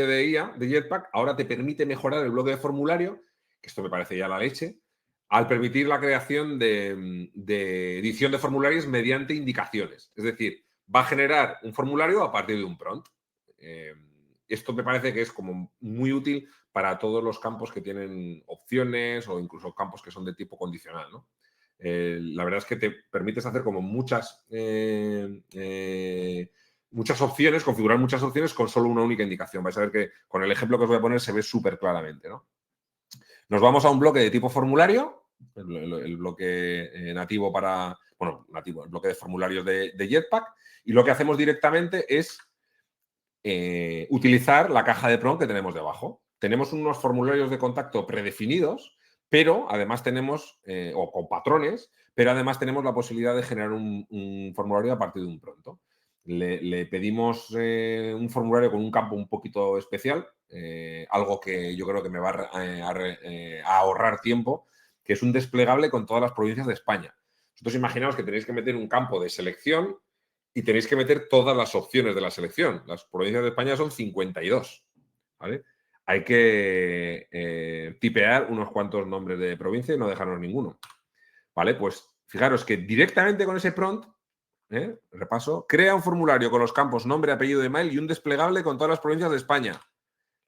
de IA de Jetpack ahora te permite mejorar el bloque de formulario, que esto me parece ya la leche, al permitir la creación de edición de formularios mediante indicaciones. Es decir, va a generar un formulario a partir de un prompt. Esto me parece que es como muy útil para todos los campos que tienen opciones o incluso campos que son de tipo condicional, ¿no? La verdad es que te permites hacer como muchas opciones, configurar muchas opciones con solo una única indicación. vais a ver que con el ejemplo que os voy a poner se ve súper claramente, ¿no? Nos vamos a un bloque de tipo formulario, el bloque nativo el bloque de formularios de Jetpack, y lo que hacemos directamente es utilizar la caja de prompt que tenemos debajo. Tenemos unos formularios de contacto predefinidos, pero además tenemos, o con patrones, pero además tenemos la posibilidad de generar un formulario a partir de un prompt. Le pedimos un formulario con un campo un poquito especial, algo que yo creo que me va a ahorrar tiempo, que es un desplegable con todas las provincias de España. Vosotros imaginaos que tenéis que meter un campo de selección y tenéis que meter todas las opciones de la selección. Las provincias de España son 52, ¿vale? Hay que tipear unos cuantos nombres de provincia y no dejarnos ninguno, ¿vale? Pues fijaros que directamente con ese prompt, repaso, crea un formulario con los campos nombre, apellido, email y un desplegable con todas las provincias de España.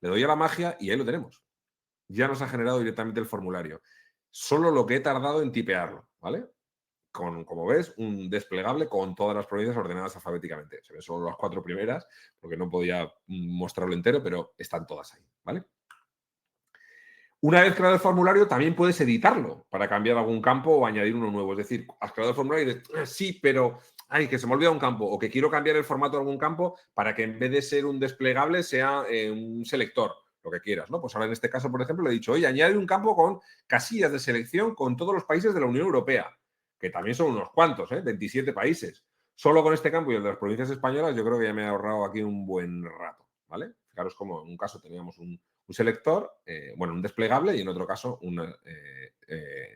Le doy a la magia y ahí lo tenemos. Ya nos ha generado directamente el formulario. Solo lo que he tardado en tipearlo, ¿vale? Como ves, un desplegable con todas las provincias ordenadas alfabéticamente. Se ven solo las 4 primeras, porque no podía mostrarlo entero, pero están todas ahí, ¿vale? Una vez creado el formulario, también puedes editarlo para cambiar algún campo o añadir uno nuevo. Es decir, has creado el formulario y dices, sí, pero que se me olvida un campo, o que quiero cambiar el formato de algún campo para que en vez de ser un desplegable sea un selector, lo que quieras, ¿no? Pues ahora en este caso, por ejemplo, le he dicho, oye, añade un campo con casillas de selección con todos los países de la Unión Europea, que también son unos cuantos, 27 países. Solo con este campo y el de las provincias españolas yo creo que ya me he ahorrado aquí un buen rato, ¿vale? Fijaros como en un caso teníamos un selector, bueno, un desplegable y en otro caso una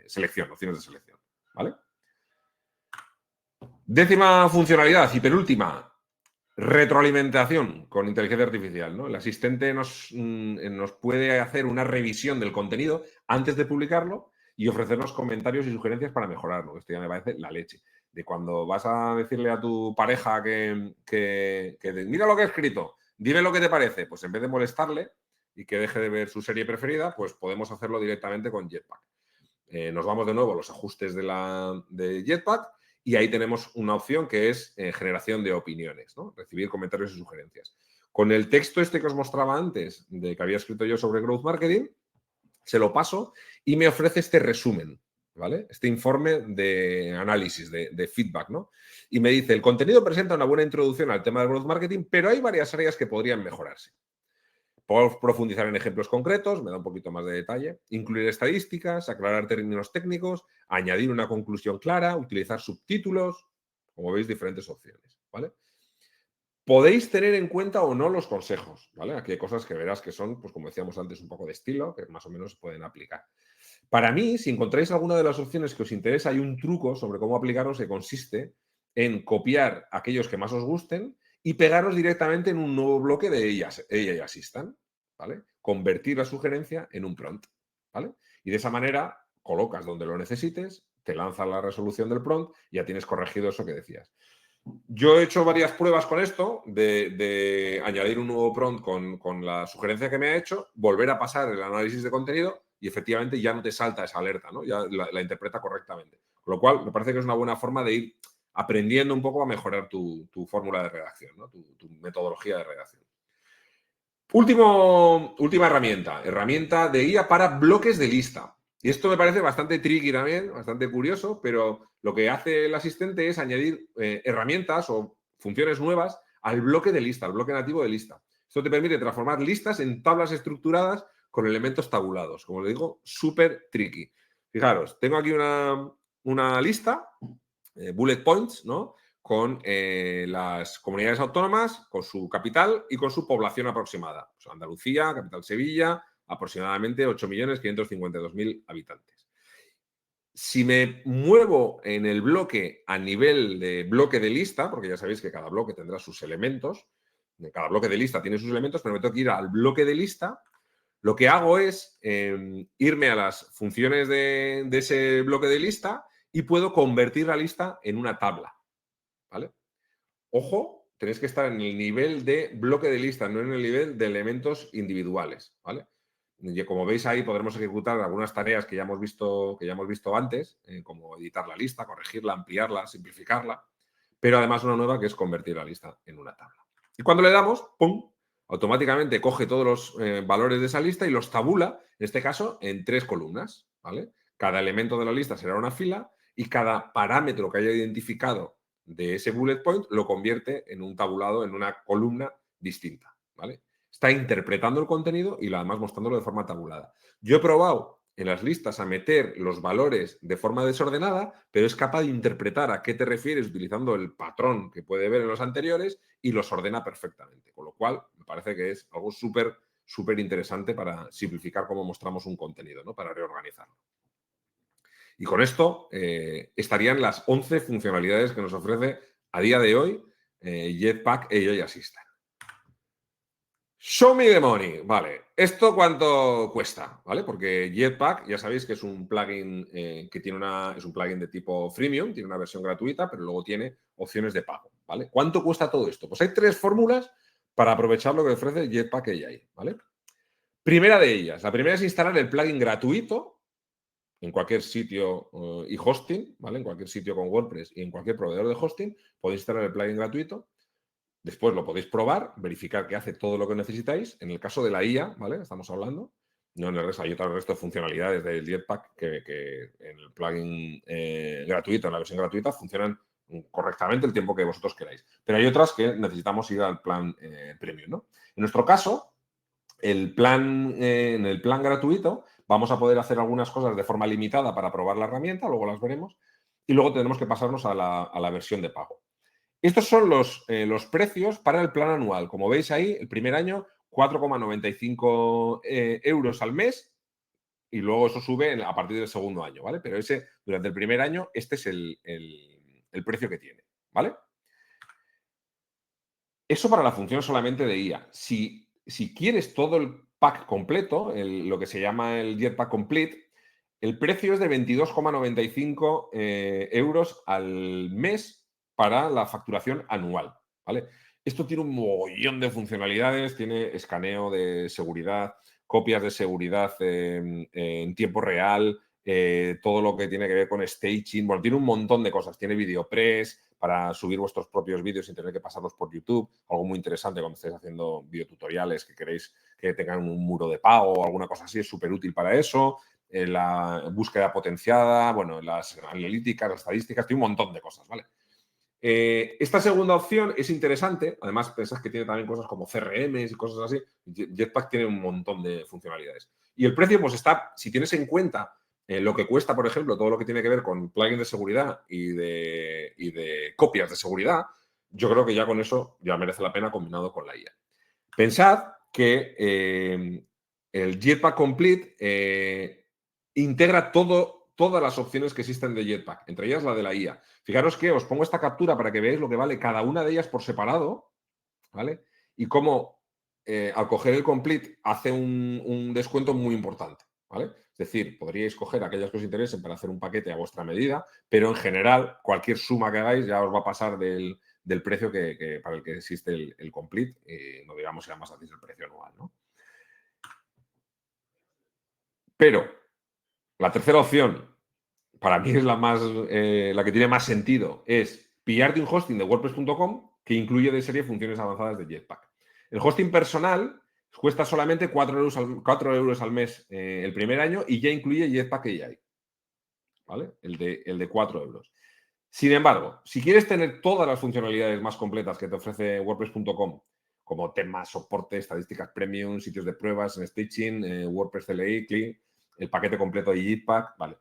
selección, opciones de selección, ¿vale? Décima funcionalidad y penúltima, retroalimentación con inteligencia artificial, ¿no? El asistente nos puede hacer una revisión del contenido antes de publicarlo y ofrecernos comentarios y sugerencias para mejorarlo. Esto ya me parece la leche. De cuando vas a decirle a tu pareja que mira lo que he escrito, dime lo que te parece, pues en vez de molestarle y que deje de ver su serie preferida, pues podemos hacerlo directamente con Jetpack. Nos vamos de nuevo a los ajustes de Jetpack y ahí tenemos una opción que es generación de opiniones, ¿no? Recibir comentarios y sugerencias. Con el texto este que os mostraba antes, de que había escrito yo sobre Growth Marketing, se lo paso y me ofrece este resumen, ¿vale? Este informe de análisis, de feedback, ¿no? Y me dice, el contenido presenta una buena introducción al tema del Growth Marketing, pero hay varias áreas que podrían mejorarse. Puedo profundizar en ejemplos concretos, me da un poquito más de detalle, incluir estadísticas, aclarar términos técnicos, añadir una conclusión clara, utilizar subtítulos, como veis, diferentes opciones, ¿vale? Podéis tener en cuenta o no los consejos, ¿vale? Aquí hay cosas que verás que son, pues como decíamos antes, un poco de estilo, que más o menos se pueden aplicar. Para mí, si encontráis alguna de las opciones que os interesa, hay un truco sobre cómo aplicarlos que consiste en copiar aquellos que más os gusten y pegaros directamente en un nuevo bloque de AI Assistant, ¿vale? Convertir la sugerencia en un prompt, ¿vale? Y de esa manera colocas donde lo necesites, te lanza la resolución del prompt y ya tienes corregido eso que decías. Yo he hecho varias pruebas con esto, de añadir un nuevo prompt con la sugerencia que me ha hecho, volver a pasar el análisis de contenido y efectivamente ya no te salta esa alerta, ¿no? Ya la interpreta correctamente. Con lo cual, me parece que es una buena forma de ir aprendiendo un poco a mejorar tu fórmula de redacción, ¿no? Tu metodología de redacción. Última herramienta de guía para bloques de lista. Y esto me parece bastante tricky también, bastante curioso, pero lo que hace el asistente es añadir herramientas o funciones nuevas al bloque de lista, al bloque nativo de lista. Esto te permite transformar listas en tablas estructuradas con elementos tabulados. Como le digo, súper tricky. Fijaros, tengo aquí una lista, bullet points, ¿no? Con las comunidades autónomas, con su capital y con su población aproximada. Pues Andalucía, capital Sevilla, aproximadamente 8.552.000 habitantes. Si me muevo en el bloque a nivel de bloque de lista, porque ya sabéis que cada bloque tendrá sus elementos, cada bloque de lista tiene sus elementos, pero me tengo que ir al bloque de lista, lo que hago es irme a las funciones de ese bloque de lista y puedo convertir la lista en una tabla, ¿vale? Ojo, tenéis que estar en el nivel de bloque de lista, no en el nivel de elementos individuales, ¿vale? Y como veis ahí podremos ejecutar algunas tareas que ya hemos visto antes, como editar la lista, corregirla, ampliarla, simplificarla, pero además una nueva que es convertir la lista en una tabla. Y cuando le damos, ¡pum!, automáticamente coge todos los valores de esa lista y los tabula, en este caso, en 3 columnas, ¿vale? Cada elemento de la lista será una fila y cada parámetro que haya identificado de ese bullet point lo convierte en un tabulado, en una columna distinta, ¿vale? Está interpretando el contenido y además mostrándolo de forma tabulada. Yo he probado en las listas a meter los valores de forma desordenada, pero es capaz de interpretar a qué te refieres utilizando el patrón que puede ver en los anteriores y los ordena perfectamente. Con lo cual, me parece que es algo súper, súper interesante para simplificar cómo mostramos un contenido, ¿no? Para reorganizarlo. Y con esto estarían las 11 funcionalidades que nos ofrece a día de hoy Jetpack AI Assistant. Show me the money. Vale, ¿esto cuánto cuesta? ¿Vale? Porque Jetpack, ya sabéis que es un plugin es un plugin de tipo freemium, tiene una versión gratuita, pero luego tiene opciones de pago, ¿vale? ¿Cuánto cuesta todo esto? Pues hay 3 fórmulas para aprovechar lo que ofrece Jetpack AI, ¿vale? Primera de ellas, la primera es instalar el plugin gratuito en cualquier sitio y hosting, ¿vale? En cualquier sitio con WordPress y en cualquier proveedor de hosting, podéis instalar el plugin gratuito. Después lo podéis probar, verificar que hace todo lo que necesitáis. En el caso de la IA, ¿vale? Estamos hablando. No en el resto, hay otro resto de funcionalidades del Jetpack que en el plugin gratuito, en la versión gratuita, funcionan correctamente el tiempo que vosotros queráis. Pero hay otras que necesitamos ir al plan premium, ¿no? En nuestro caso, en el plan gratuito vamos a poder hacer algunas cosas de forma limitada para probar la herramienta, luego las veremos, y luego tenemos que pasarnos a la versión de pago. Estos son los precios para el plan anual. Como veis ahí, el primer año, 4,95 euros al mes, y luego eso sube a partir del segundo año, ¿vale? Pero durante el primer año, este es el precio que tiene, ¿vale? Eso para la función solamente de IA. Si quieres todo el pack completo, lo que se llama el Jetpack Complete, el precio es de 22,95 euros al mes para la facturación anual, ¿vale? Esto tiene un mogollón de funcionalidades, tiene escaneo de seguridad, copias de seguridad en tiempo real, todo lo que tiene que ver con staging, bueno, tiene un montón de cosas. Tiene VideoPress para subir vuestros propios vídeos sin tener que pasarlos por YouTube, algo muy interesante cuando estéis haciendo videotutoriales que queréis que tengan un muro de pago o alguna cosa así, es súper útil para eso. La búsqueda potenciada, bueno, las analíticas, las estadísticas, tiene un montón de cosas, ¿vale? Esta segunda opción es interesante, además pensás que tiene también cosas como CRMs y cosas así. Jetpack tiene un montón de funcionalidades. Y el precio, pues está, si tienes en cuenta lo que cuesta, por ejemplo, todo lo que tiene que ver con plugins de seguridad y de copias de seguridad, yo creo que ya con eso ya merece la pena combinado con la IA. Pensad que el Jetpack Complete integra todas las opciones que existen de Jetpack, entre ellas la de la IA. Fijaros que os pongo esta captura para que veáis lo que vale cada una de ellas por separado, ¿vale? Y cómo al coger el Complete hace un descuento muy importante, ¿vale? Es decir, podríais coger aquellas que os interesen para hacer un paquete a vuestra medida, pero en general cualquier suma que hagáis ya os va a pasar del precio para el que existe el Complete, no digamos si además hacéis el precio anual, ¿no? Pero la tercera opción, para mí es la que tiene más sentido, es pillarte un hosting de WordPress.com que incluye de serie funciones avanzadas de Jetpack. El hosting personal cuesta solamente 4 euros al mes el primer año y ya incluye Jetpack AI, ¿vale? El de 4 euros. Sin embargo, si quieres tener todas las funcionalidades más completas que te ofrece WordPress.com, como temas, soporte, estadísticas premium, sitios de pruebas en staging, WordPress CLI, CLI, el paquete completo de Jetpack, vale.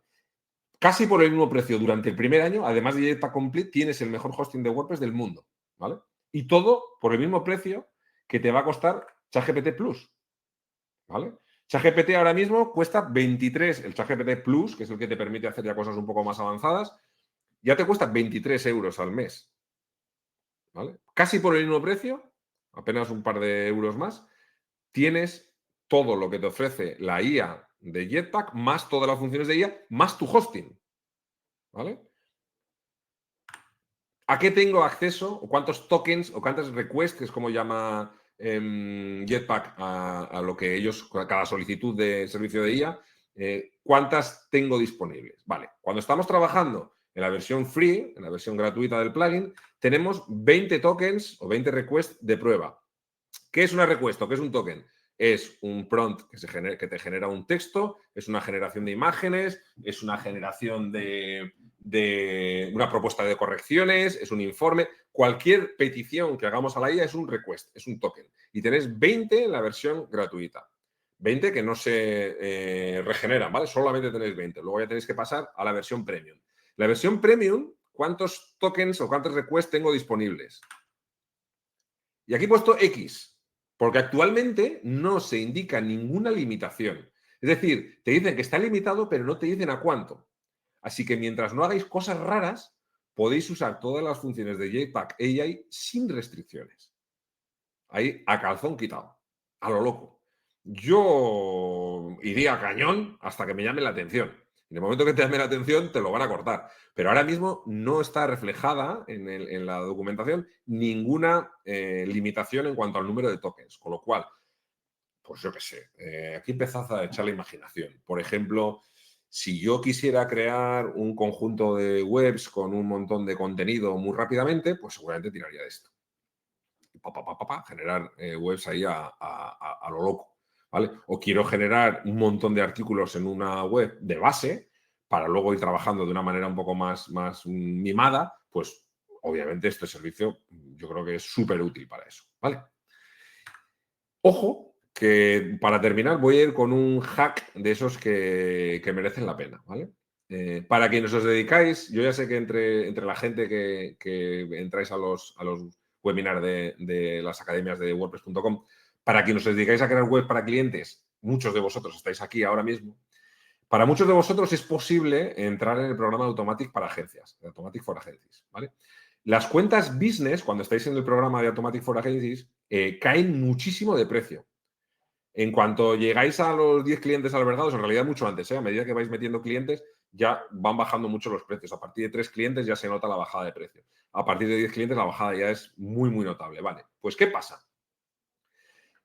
Casi por el mismo precio durante el primer año, además de Jetpack Complete, tienes el mejor hosting de WordPress del mundo, ¿vale? Y todo por el mismo precio que te va a costar ChatGPT Plus, ¿vale? ChatGPT ahora mismo cuesta 23, el ChatGPT Plus, que es el que te permite hacer ya cosas un poco más avanzadas, ya te cuesta 23 euros al mes, ¿vale? Casi por el mismo precio, apenas un par de euros más, tienes todo lo que te ofrece la IA de Jetpack, más todas las funciones de IA, más tu hosting, ¿vale? ¿A qué tengo acceso? ¿O cuántos tokens o cuántas requests, que es como llama Jetpack a lo que ellos, cada solicitud de servicio de IA, cuántas tengo disponibles? Vale, cuando estamos trabajando en la versión free, en la versión gratuita del plugin, tenemos 20 tokens o 20 requests de prueba. ¿Qué es una request o qué es un token? Es un prompt que te genera un texto, es una generación de imágenes, es una generación de una propuesta de correcciones, es un informe. Cualquier petición que hagamos a la IA es un request, es un token. Y tenéis 20 en la versión gratuita. 20 que no se regeneran, ¿vale? Solamente tenéis 20. Luego ya tenéis que pasar a la versión premium. La versión premium, ¿cuántos tokens o cuántos requests tengo disponibles? Y aquí he puesto X, porque actualmente no se indica ninguna limitación. Es decir, te dicen que está limitado, pero no te dicen a cuánto. Así que mientras no hagáis cosas raras, podéis usar todas las funciones de Jetpack AI sin restricciones. Ahí a calzón quitado, a lo loco. Yo iría a cañón hasta que me llame la atención. En el momento que te llame la atención, te lo van a cortar. Pero ahora mismo no está reflejada en la documentación ninguna limitación en cuanto al número de tokens. Con lo cual, pues yo qué sé, aquí empezás a echar la imaginación. Por ejemplo, si yo quisiera crear un conjunto de webs con un montón de contenido muy rápidamente, pues seguramente tiraría de esto. Generar webs ahí a lo loco, ¿vale? O quiero generar un montón de artículos en una web de base para luego ir trabajando de una manera un poco más mimada, pues obviamente este servicio yo creo que es súper útil para eso, ¿vale? Ojo, que para terminar voy a ir con un hack de esos que merecen la pena, ¿vale? Para quienes os dedicáis, yo ya sé que entre la gente que entráis a los webinars de las academias de WordPress.com, para quienes os dedicáis a crear web para clientes, muchos de vosotros estáis aquí ahora mismo. Para muchos de vosotros es posible entrar en el programa de Automatic para agencias, de Automatic for Agencies, ¿vale? Las cuentas business, cuando estáis en el programa de Automatic for Agencies, caen muchísimo de precio. En cuanto llegáis a los 10 clientes albergados, en realidad mucho antes, a medida que vais metiendo clientes, ya van bajando mucho los precios. A partir de 3 clientes ya se nota la bajada de precio. A partir de 10 clientes la bajada ya es muy, muy notable. Vale, pues ¿qué pasa?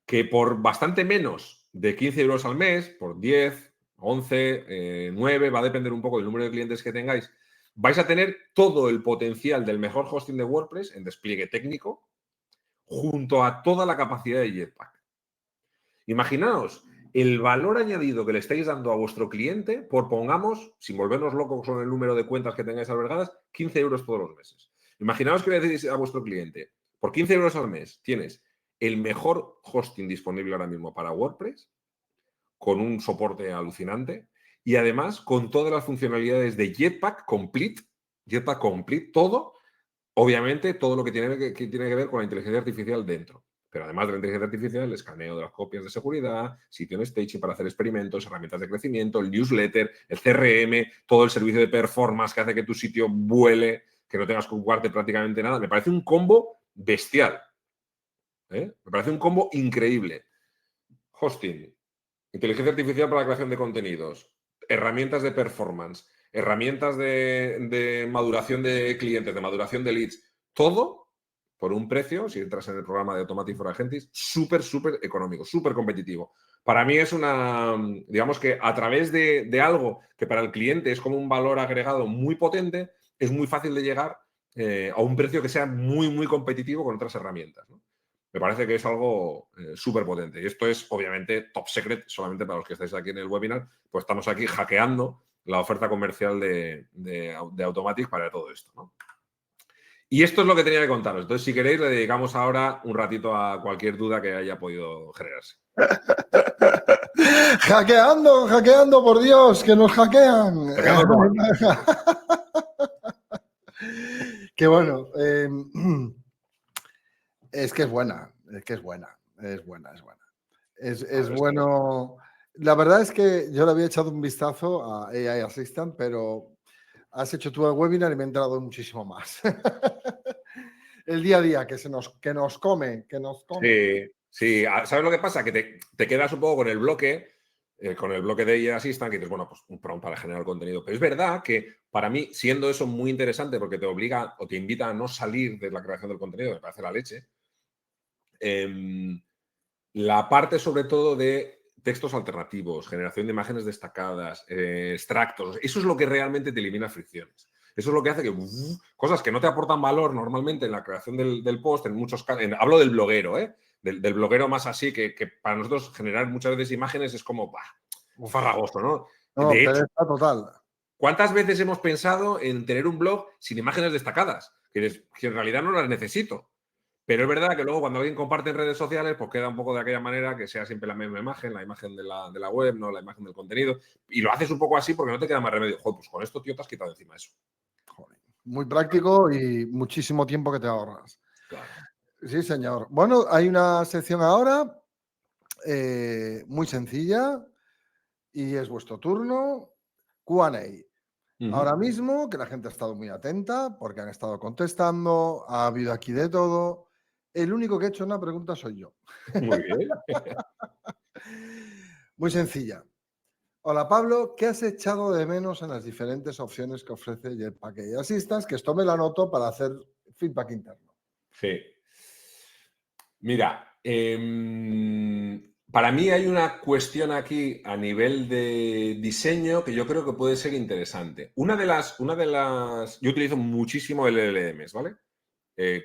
Que por bastante menos de 15 euros al mes, por 10, 11, 9, va a depender un poco del número de clientes que tengáis, vais a tener todo el potencial del mejor hosting de WordPress en despliegue técnico junto a toda la capacidad de Jetpack. Imaginaos el valor añadido que le estáis dando a vuestro cliente por, pongamos, sin volvernos locos con el número de cuentas que tengáis albergadas, 15 euros todos los meses. Imaginaos que le decís a vuestro cliente, por 15 euros al mes tienes el mejor hosting disponible ahora mismo para WordPress, con un soporte alucinante y además con todas las funcionalidades de Jetpack Complete, todo, obviamente todo lo que tiene que ver con la inteligencia artificial dentro. Pero además de la inteligencia artificial, el escaneo de las copias de seguridad, sitio en staging para hacer experimentos, herramientas de crecimiento, el newsletter, el CRM, todo el servicio de performance que hace que tu sitio vuele, que no tengas que ocuparte prácticamente nada. Me parece un combo bestial. Me parece un combo increíble. Hosting, inteligencia artificial para la creación de contenidos, herramientas de performance, herramientas de maduración de clientes, de maduración de leads, todo por un precio, si entras en el programa de Automatic for Agencies, súper, súper económico, súper competitivo. Para mí es digamos que a través de algo que para el cliente es como un valor agregado muy potente, es muy fácil de llegar a un precio que sea muy, muy competitivo con otras herramientas, ¿no? Me parece que es algo súper potente. Y esto es, obviamente, top secret, solamente para los que estáis aquí en el webinar, pues estamos aquí hackeando la oferta comercial de Automatic para todo esto, ¿no? Y esto es lo que tenía que contaros. Entonces, si queréis, le dedicamos ahora un ratito a cualquier duda que haya podido generarse. Hackeando, por Dios, que nos hackean. Qué bueno. Es que es buena, es buena. Es bueno. La verdad es que yo le había echado un vistazo a AI Assistant, pero has hecho tú el webinar y me he enterado muchísimo más. El día a día que nos come. Sí. ¿Sabes lo que pasa? Que te quedas un poco con el bloque de AI Assistant, que dices, bueno, pues un prompt para generar contenido. Pero es verdad que para mí, siendo eso muy interesante porque te obliga o te invita a no salir de la creación del contenido, me parece la leche, la parte sobre todo de textos alternativos, generación de imágenes destacadas, extractos, eso es lo que realmente te elimina fricciones. Eso es lo que hace que cosas que no te aportan valor normalmente en la creación del post, en muchos casos, hablo del bloguero, del bloguero más así, que para nosotros generar muchas veces imágenes es como farragoso, ¿no? No, De pero hecho, está total. ¿cuántas veces hemos pensado en tener un blog sin imágenes destacadas? Que en realidad no las necesito. Pero es verdad que luego cuando alguien comparte en redes sociales, pues queda un poco de aquella manera que sea siempre la misma imagen, la imagen de la web, no la imagen del contenido. Y lo haces un poco así porque no te queda más remedio. Joder, pues con esto, tío, te has quitado encima eso. Joder, muy práctico y muchísimo tiempo que te ahorras. Claro. Sí, señor. Bueno, hay una sección ahora muy sencilla y es vuestro turno. Q&A. Ahora mismo, que la gente ha estado muy atenta porque han estado contestando, ha habido aquí de todo. El único que ha hecho una pregunta soy yo. Muy bien. Muy sencilla. Hola Pablo, ¿qué has echado de menos en las diferentes opciones que ofrece Jetpack AI Assistant? Que esto me lo anoto para hacer feedback interno. Sí. Mira, para mí hay una cuestión aquí a nivel de diseño que yo creo que puede ser interesante. Una de las, yo utilizo muchísimo el LLMs, ¿vale?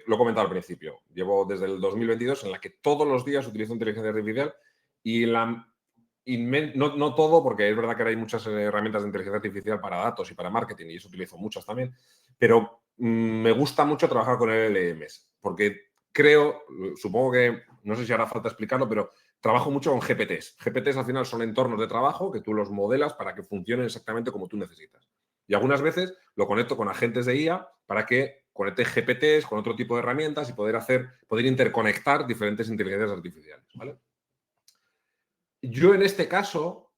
Lo he comentado al principio. Llevo desde el 2022 en la que todos los días utilizo inteligencia artificial y no todo, porque es verdad que ahora hay muchas herramientas de inteligencia artificial para datos y para marketing y eso utilizo muchas también, pero me gusta mucho trabajar con LLMs porque creo, supongo que, no sé si hará falta explicarlo, pero trabajo mucho con GPTs. GPTs al final son entornos de trabajo que tú los modelas para que funcionen exactamente como tú necesitas. Y algunas veces lo conecto con agentes de IA para que conecte GPTs con otro tipo de herramientas y poder interconectar diferentes inteligencias artificiales, ¿vale? Yo en este caso,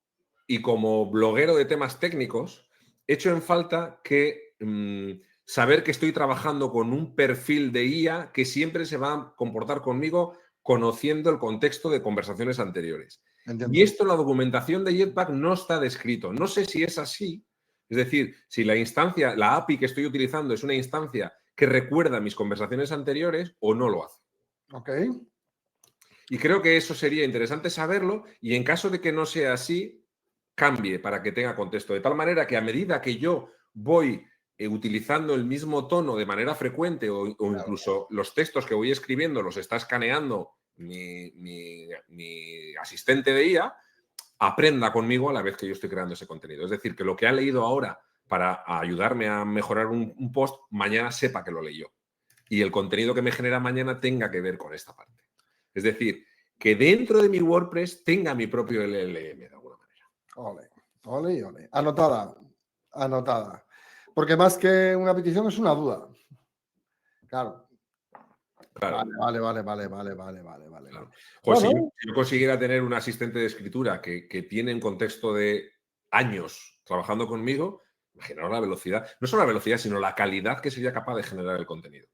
y como bloguero de temas técnicos, echo en falta que saber que estoy trabajando con un perfil de IA que siempre se va a comportar conmigo conociendo el contexto de conversaciones anteriores. Entiendo. Y esto en la documentación de Jetpack no está descrito. No sé si es así. Es decir, si la instancia, la API que estoy utilizando es una instancia que recuerda mis conversaciones anteriores o no lo hace. Ok. Y creo que eso sería interesante saberlo y en caso de que no sea así, cambie para que tenga contexto. De tal manera que a medida que yo voy utilizando el mismo tono de manera frecuente o incluso los textos que voy escribiendo los está escaneando mi asistente de IA, aprenda conmigo a la vez que yo estoy creando ese contenido. Es decir, que lo que ha leído ahora para ayudarme a mejorar un post, mañana sepa que lo leyó. Y el contenido que me genera mañana tenga que ver con esta parte. Es decir, que dentro de mi WordPress tenga mi propio LLM de alguna manera. Ole, ole, ole. Anotada, anotada. Porque más que una petición es una duda. Claro. Claro. Vale. Claro. Pues Bueno, si yo consiguiera tener un asistente de escritura que tiene un contexto de años trabajando conmigo, imaginaos la velocidad, no solo la velocidad, sino la calidad que sería capaz de generar el contenido.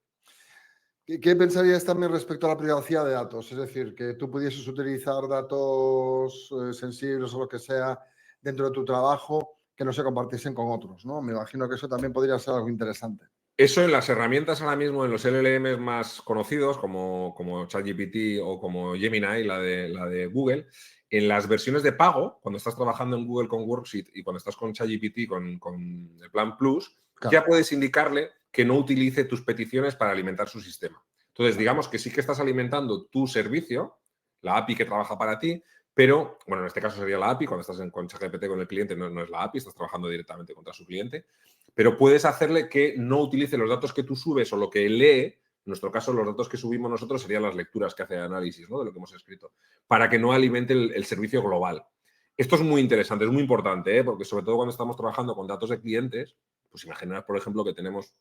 ¿qué pensarías también respecto a la privacidad de datos? Es decir, que tú pudieses utilizar datos sensibles o lo que sea dentro de tu trabajo que no se compartiesen con otros, ¿no? Me imagino que eso también podría ser algo interesante. Eso en las herramientas ahora mismo, en los LLMs más conocidos, como ChatGPT o como Gemini, la de Google, en las versiones de pago, cuando estás trabajando en Google con Worksheet y cuando estás con ChatGPT con el plan Plus, Claro. ya puedes indicarle que no utilice tus peticiones para alimentar su sistema. Entonces, digamos que sí que estás alimentando tu servicio, la API que trabaja para ti, pero, bueno, en este caso sería la API, cuando estás con ChatGPT con el cliente no es la API, estás trabajando directamente contra su cliente, pero puedes hacerle que no utilice los datos que tú subes o lo que lee. En nuestro caso, los datos que subimos nosotros serían las lecturas que hace de análisis, ¿no?, de lo que hemos escrito, para que no alimente el servicio global. Esto es muy interesante, es muy importante, ¿eh? Porque sobre todo cuando estamos trabajando con datos de clientes, pues imaginar, por ejemplo, que tenemos,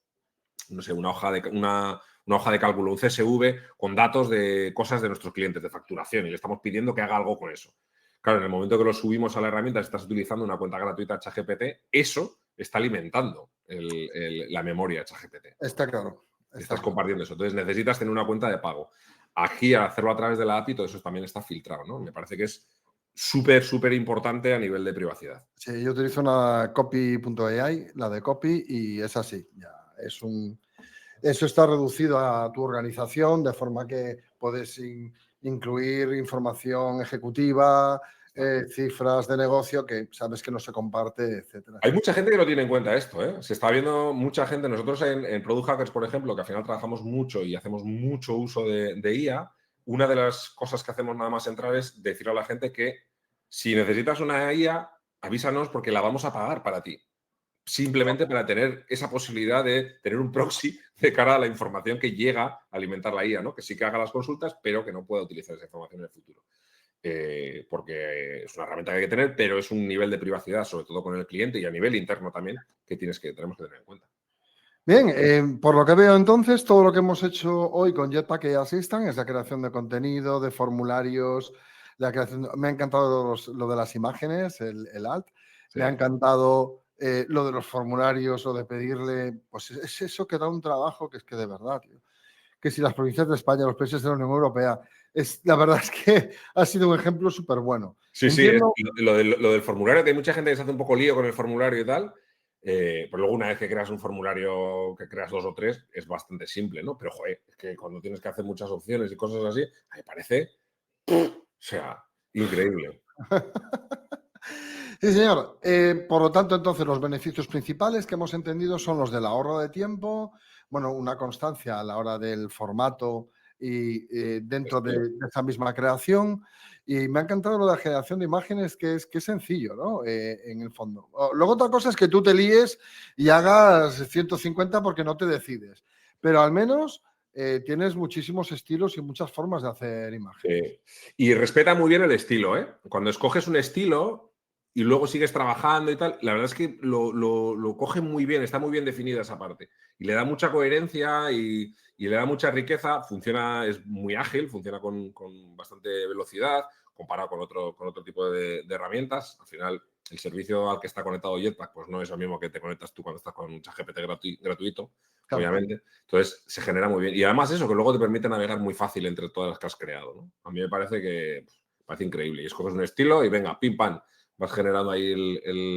no sé, una hoja de cálculo, un CSV con datos de cosas de nuestros clientes, de facturación, y le estamos pidiendo que haga algo con eso. Claro, en el momento que lo subimos a la herramienta, si estás utilizando una cuenta gratuita ChatGPT, eso está alimentando la memoria ChatGPT. Está claro. Estás compartiendo eso. Entonces necesitas tener una cuenta de pago. Aquí, al hacerlo a través de la API, todo eso también está filtrado, ¿no? Me parece que es súper importante a nivel de privacidad. Sí, yo utilizo una copy.ai, la de copy, y es así. Ya eso está reducido a tu organización de forma que puedes incluir información ejecutiva, cifras de negocio que sabes que no se comparte, etcétera. Hay mucha gente que no tiene en cuenta esto, ¿eh? Se está viendo mucha gente. Nosotros en Product Hackers, por ejemplo, que al final trabajamos mucho y hacemos mucho uso de IA, una de las cosas que hacemos nada más entrar es decirle a la gente que si necesitas una IA, avísanos porque la vamos a pagar para ti. Simplemente para tener esa posibilidad de tener un proxy de cara a la información que llega a alimentar la IA, ¿no? Que sí que haga las consultas, pero que no pueda utilizar esa información en el futuro. Porque es una herramienta que hay que tener, pero es un nivel de privacidad, sobre todo con el cliente y a nivel interno también, que tenemos que tener en cuenta. Bien, por lo que veo entonces, todo lo que hemos hecho hoy con Jetpack AI Assistant es la creación de contenido, de formularios, la creación. Me ha encantado lo de las imágenes, el alt. Sí. Me ha encantado lo de los formularios o de pedirle, pues es eso que da un trabajo que es que de verdad, tío. Que si las provincias de España, los países de la Unión Europea, la verdad es que ha sido un ejemplo súper bueno. Sí, Entiendo. sí, lo del formulario, que hay mucha gente que se hace un poco lío con el formulario y tal, pero luego una vez que creas un formulario, que creas 2 o 3, es bastante simple, ¿no? Pero, joder, es que cuando tienes que hacer muchas opciones y cosas así, me parece, o sea, increíble. Sí, señor. Por lo tanto, entonces, los beneficios principales que hemos entendido son los del ahorro de tiempo, bueno, una constancia a la hora del formato y dentro de esa misma creación. Y me ha encantado lo de la generación de imágenes, que es sencillo, ¿no? En el fondo. Luego otra cosa es que tú te líes y hagas 150 porque no te decides. Pero al menos tienes muchísimos estilos y muchas formas de hacer imágenes. Y respeta muy bien el estilo, ¿eh? Cuando escoges un estilo, y luego sigues trabajando y tal. La verdad es que lo coge muy bien, está muy bien definida esa parte. Y le da mucha coherencia y le da mucha riqueza. Funciona, es muy ágil, funciona con bastante velocidad comparado con otro tipo de herramientas. Al final, el servicio al que está conectado Jetpack pues no es lo mismo que te conectas tú cuando estás con ChatGPT gratuito, Claro. obviamente. Entonces, se genera muy bien. Y además eso, que luego te permite navegar muy fácil entre todas las que has creado, ¿no? A mí me parece que parece increíble. Y escoges un estilo y venga, pim, pam, vas generando ahí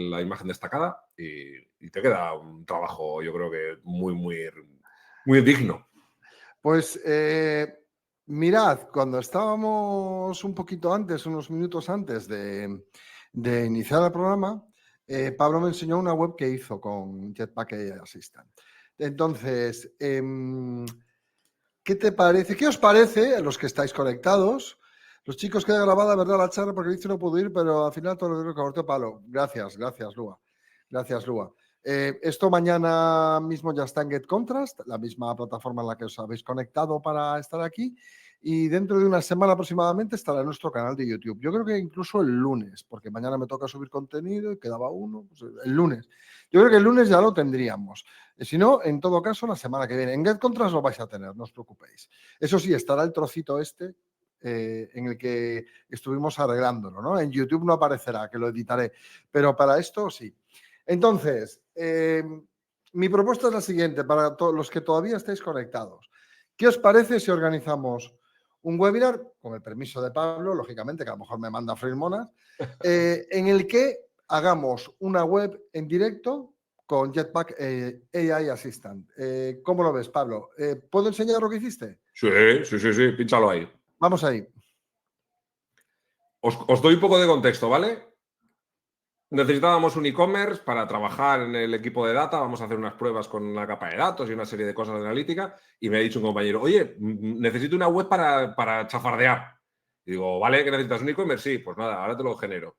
la imagen destacada y te queda un trabajo, yo creo que muy digno. Pues mirad, cuando estábamos un poquito antes, unos minutos antes de iniciar el programa, Pablo me enseñó una web que hizo con Jetpack AI Assistant. Entonces, ¿qué te parece? ¿Qué os parece, a los que estáis conectados? Los chicos, queda grabada, ¿verdad? La charla, porque dice no puedo ir, pero al final todo lo que cortó Pablo. Gracias, Lua. Gracias, Lua. Esto mañana mismo ya está en Get Contrast, la misma plataforma en la que os habéis conectado para estar aquí. Y dentro de una semana aproximadamente estará en nuestro canal de YouTube. Yo creo que incluso el lunes, porque mañana me toca subir contenido y quedaba uno. Pues el lunes. Yo creo que el lunes ya lo tendríamos. Si no, en todo caso, la semana que viene. En Get Contrast lo vais a tener, no os preocupéis. Eso sí, estará el trocito este en el que estuvimos arreglándolo, ¿no? En YouTube no aparecerá, que lo editaré, pero para esto sí. Entonces, mi propuesta es la siguiente, para todos los que todavía estáis conectados. ¿Qué os parece si organizamos un webinar, con el permiso de Pablo, lógicamente, que a lo mejor me manda a freír monas, en el que hagamos una web en directo con Jetpack AI Assistant? ¿Cómo lo ves, Pablo? ¿Puedo enseñar lo que hiciste? Sí, pínchalo ahí. Vamos ahí. Os doy un poco de contexto, ¿vale? Necesitábamos un e-commerce para trabajar en el equipo de data. Vamos a hacer unas pruebas con una capa de datos y una serie de cosas de analítica. Y me ha dicho un compañero, oye, necesito una web para chafardear. Y digo, vale, ¿qué necesitas? ¿Un e-commerce? Sí, pues nada, ahora te lo genero.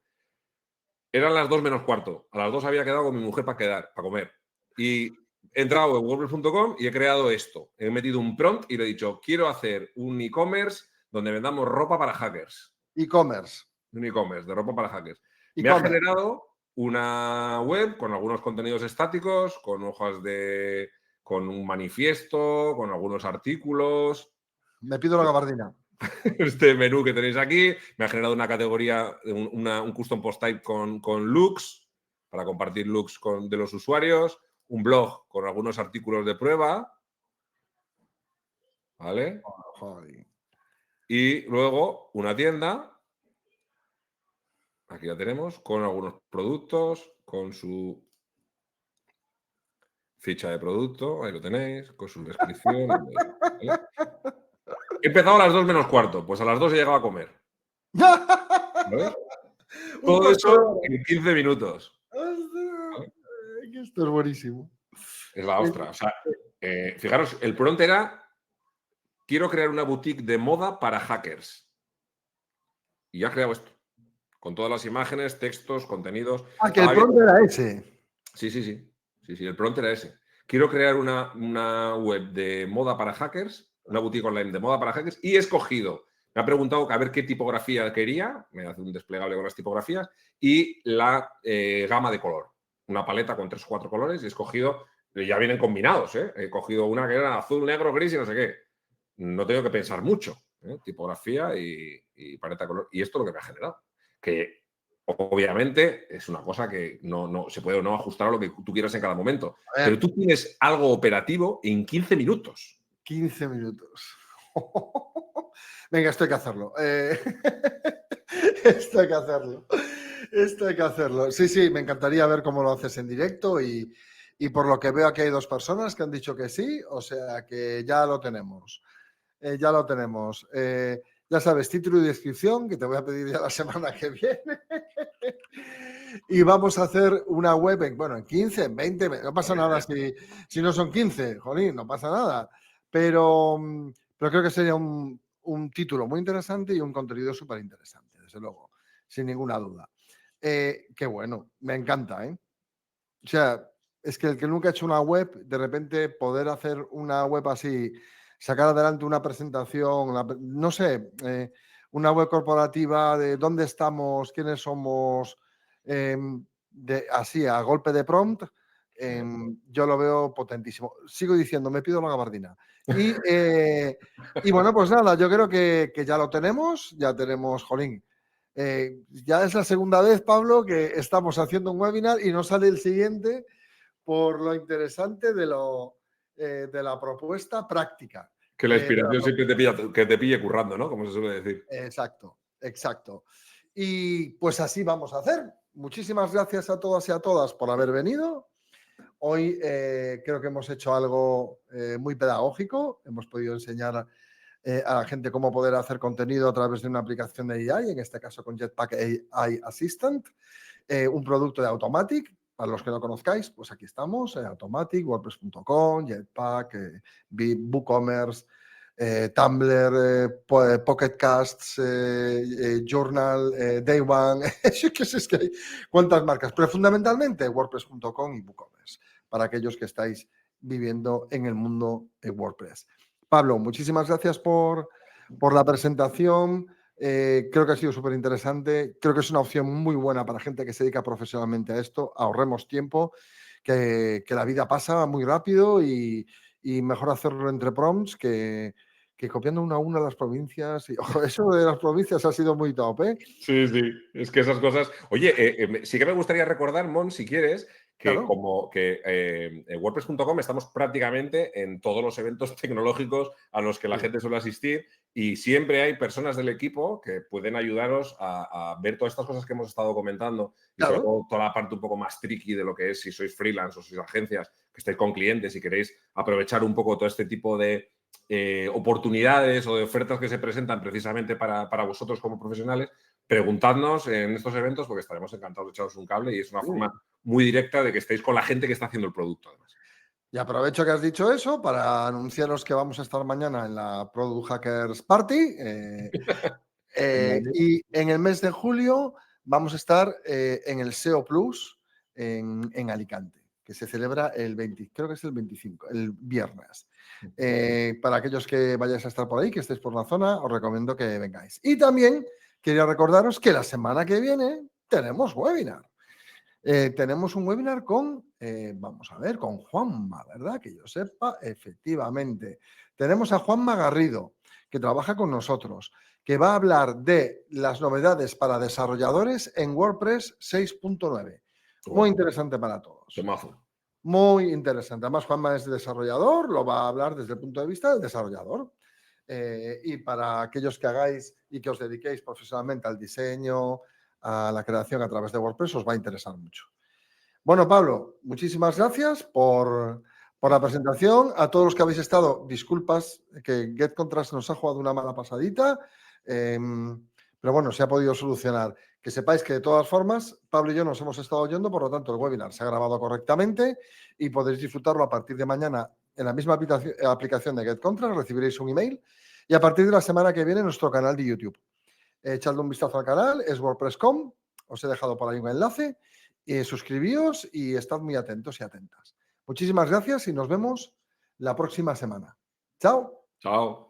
Eran las 2 menos cuarto. A las 2 había quedado con mi mujer para comer. Y he entrado en WordPress.com y he creado esto. He metido un prompt y le he dicho, quiero hacer un e-commerce donde vendamos ropa para hackers. E-commerce. Un e-commerce de ropa para hackers. Me ha E-commerce. generado una web con algunos contenidos estáticos, con hojas con un manifiesto, con algunos artículos. Me pido la gabardina. Este menú que tenéis aquí me ha generado una categoría, un custom post type con looks, para compartir looks de los usuarios, un blog con algunos artículos de prueba, ¿vale? Joder. Y luego una tienda, aquí la tenemos, con algunos productos, con su ficha de producto, ahí lo tenéis, con su descripción. ¿Vale? He empezado a las 2 menos cuarto, pues a las 2 he llegado a comer. ¿Vale? Un Todo cuarto de eso hora. en 15 minutos. Hostia, ¿Vale? que esto es buenísimo. Es la ostra. O sea, fijaros, el prompt era, quiero crear una boutique de moda para hackers. Y ya he creado esto. Con todas las imágenes, textos, contenidos. Ah, que el Estaba viendo. prompt era ese. Sí, el prompt era ese. Quiero crear una web de moda para hackers, una boutique online de moda para hackers, y he escogido, me ha preguntado a ver qué tipografía quería, me hace un desplegable con las tipografías, y la gama de color. Una paleta con 3 o 4 colores, y he escogido, ya vienen combinados, ¿eh? He cogido una que era azul, negro, gris y no sé qué. No tengo que pensar mucho, ¿eh? Tipografía y paleta de color. Y esto es lo que me ha generado. Que obviamente es una cosa que no se puede o no ajustar a lo que tú quieras en cada momento. A ver, Pero tú tienes algo operativo en 15 minutos. 15 minutos. Venga, esto hay que hacerlo. Esto hay que hacerlo. Esto hay que hacerlo. Sí, sí, me encantaría ver cómo lo haces en directo y por lo que veo aquí hay 2 personas que han dicho que sí, o sea que ya lo tenemos. Ya lo tenemos. Ya sabes, título y descripción, que te voy a pedir ya la semana que viene. Y vamos a hacer una web en 15, en 20, no pasa nada si no son 15, jolín, no pasa nada. Pero creo que sería un título muy interesante y un contenido súper interesante, desde luego, sin ninguna duda. Qué bueno, me encanta, ¿eh? O sea, es que el que nunca ha hecho una web, de repente poder hacer una web así, sacar adelante una presentación, no sé, una web corporativa de dónde estamos, quiénes somos, así a golpe de prompt, yo lo veo potentísimo. Sigo diciendo, me pido la gabardina. Y bueno, pues nada, yo creo que ya lo tenemos, jolín. Ya es la segunda vez, Pablo, que estamos haciendo un webinar y no sale el siguiente por lo interesante de la propuesta práctica. Que la inspiración siempre te pille currando, ¿no? Como se suele decir. Exacto, exacto. Y pues así vamos a hacer. Muchísimas gracias a todas y a todas por haber venido. Hoy creo que hemos hecho algo muy pedagógico. Hemos podido enseñar a la gente cómo poder hacer contenido a través de una aplicación de AI, en este caso con Jetpack AI Assistant, un producto de Automatic. Para los que no conozcáis, pues aquí estamos, Automatic, WordPress.com, Jetpack, WooCommerce, Tumblr, Pocket Casts, Journal, Day One, es que hay cuántas marcas, pero fundamentalmente WordPress.com y WooCommerce, para aquellos que estáis viviendo en el mundo de WordPress. Pablo, muchísimas gracias por la presentación. Creo que ha sido súper interesante. Creo que es una opción muy buena para gente que se dedica profesionalmente a esto. Ahorremos tiempo, que la vida pasa muy rápido y mejor hacerlo entre prompts que copiando una a una las provincias. Eso de las provincias ha sido muy top, ¿eh? Sí, sí, es que esas cosas... Oye, sí que me gustaría recordar, Mon, si quieres, que Claro. como que en WordPress.com estamos prácticamente en todos los eventos tecnológicos a los que la gente suele asistir y siempre hay personas del equipo que pueden ayudaros a ver todas estas cosas que hemos estado comentando y sobre todo toda la parte un poco más tricky de lo que es si sois freelance o sois agencias que estáis con clientes y queréis aprovechar un poco todo este tipo de oportunidades o de ofertas que se presentan precisamente para vosotros como profesionales. Preguntadnos en estos eventos porque estaremos encantados de echaros un cable y es una forma muy directa de que estéis con la gente que está haciendo el producto, además. Y aprovecho que has dicho eso para anunciaros que vamos a estar mañana en la Product Hackers Party y en el mes de julio vamos a estar en el SEO Plus en Alicante, que se celebra creo que es el 25, el viernes. Para aquellos que vayáis a estar por ahí, que estéis por la zona, os recomiendo que vengáis. Y también quería recordaros que la semana que viene tenemos webinar. Tenemos un webinar vamos a ver, con Juanma, ¿verdad? Que yo sepa, efectivamente. Tenemos a Juanma Garrido, que trabaja con nosotros, que va a hablar de las novedades para desarrolladores en WordPress 6.9. Muy interesante para todos. Tomazo. Muy interesante. Además, Juanma es desarrollador, lo va a hablar desde el punto de vista del desarrollador. Y para aquellos que hagáis y que os dediquéis profesionalmente al diseño, a la creación a través de WordPress, os va a interesar mucho. Bueno, Pablo, muchísimas gracias por la presentación. A todos los que habéis estado, disculpas que GetContrast nos ha jugado una mala pasadita, pero bueno, se ha podido solucionar. Que sepáis que de todas formas, Pablo y yo nos hemos estado oyendo, por lo tanto el webinar se ha grabado correctamente y podéis disfrutarlo a partir de mañana en la misma aplicación de GetContrast, recibiréis un email y a partir de la semana que viene en nuestro canal de YouTube. Echadle un vistazo al canal, es WordPress.com, os he dejado por ahí un enlace, suscribíos y estad muy atentos y atentas. Muchísimas gracias y nos vemos la próxima semana. Chao. Chao.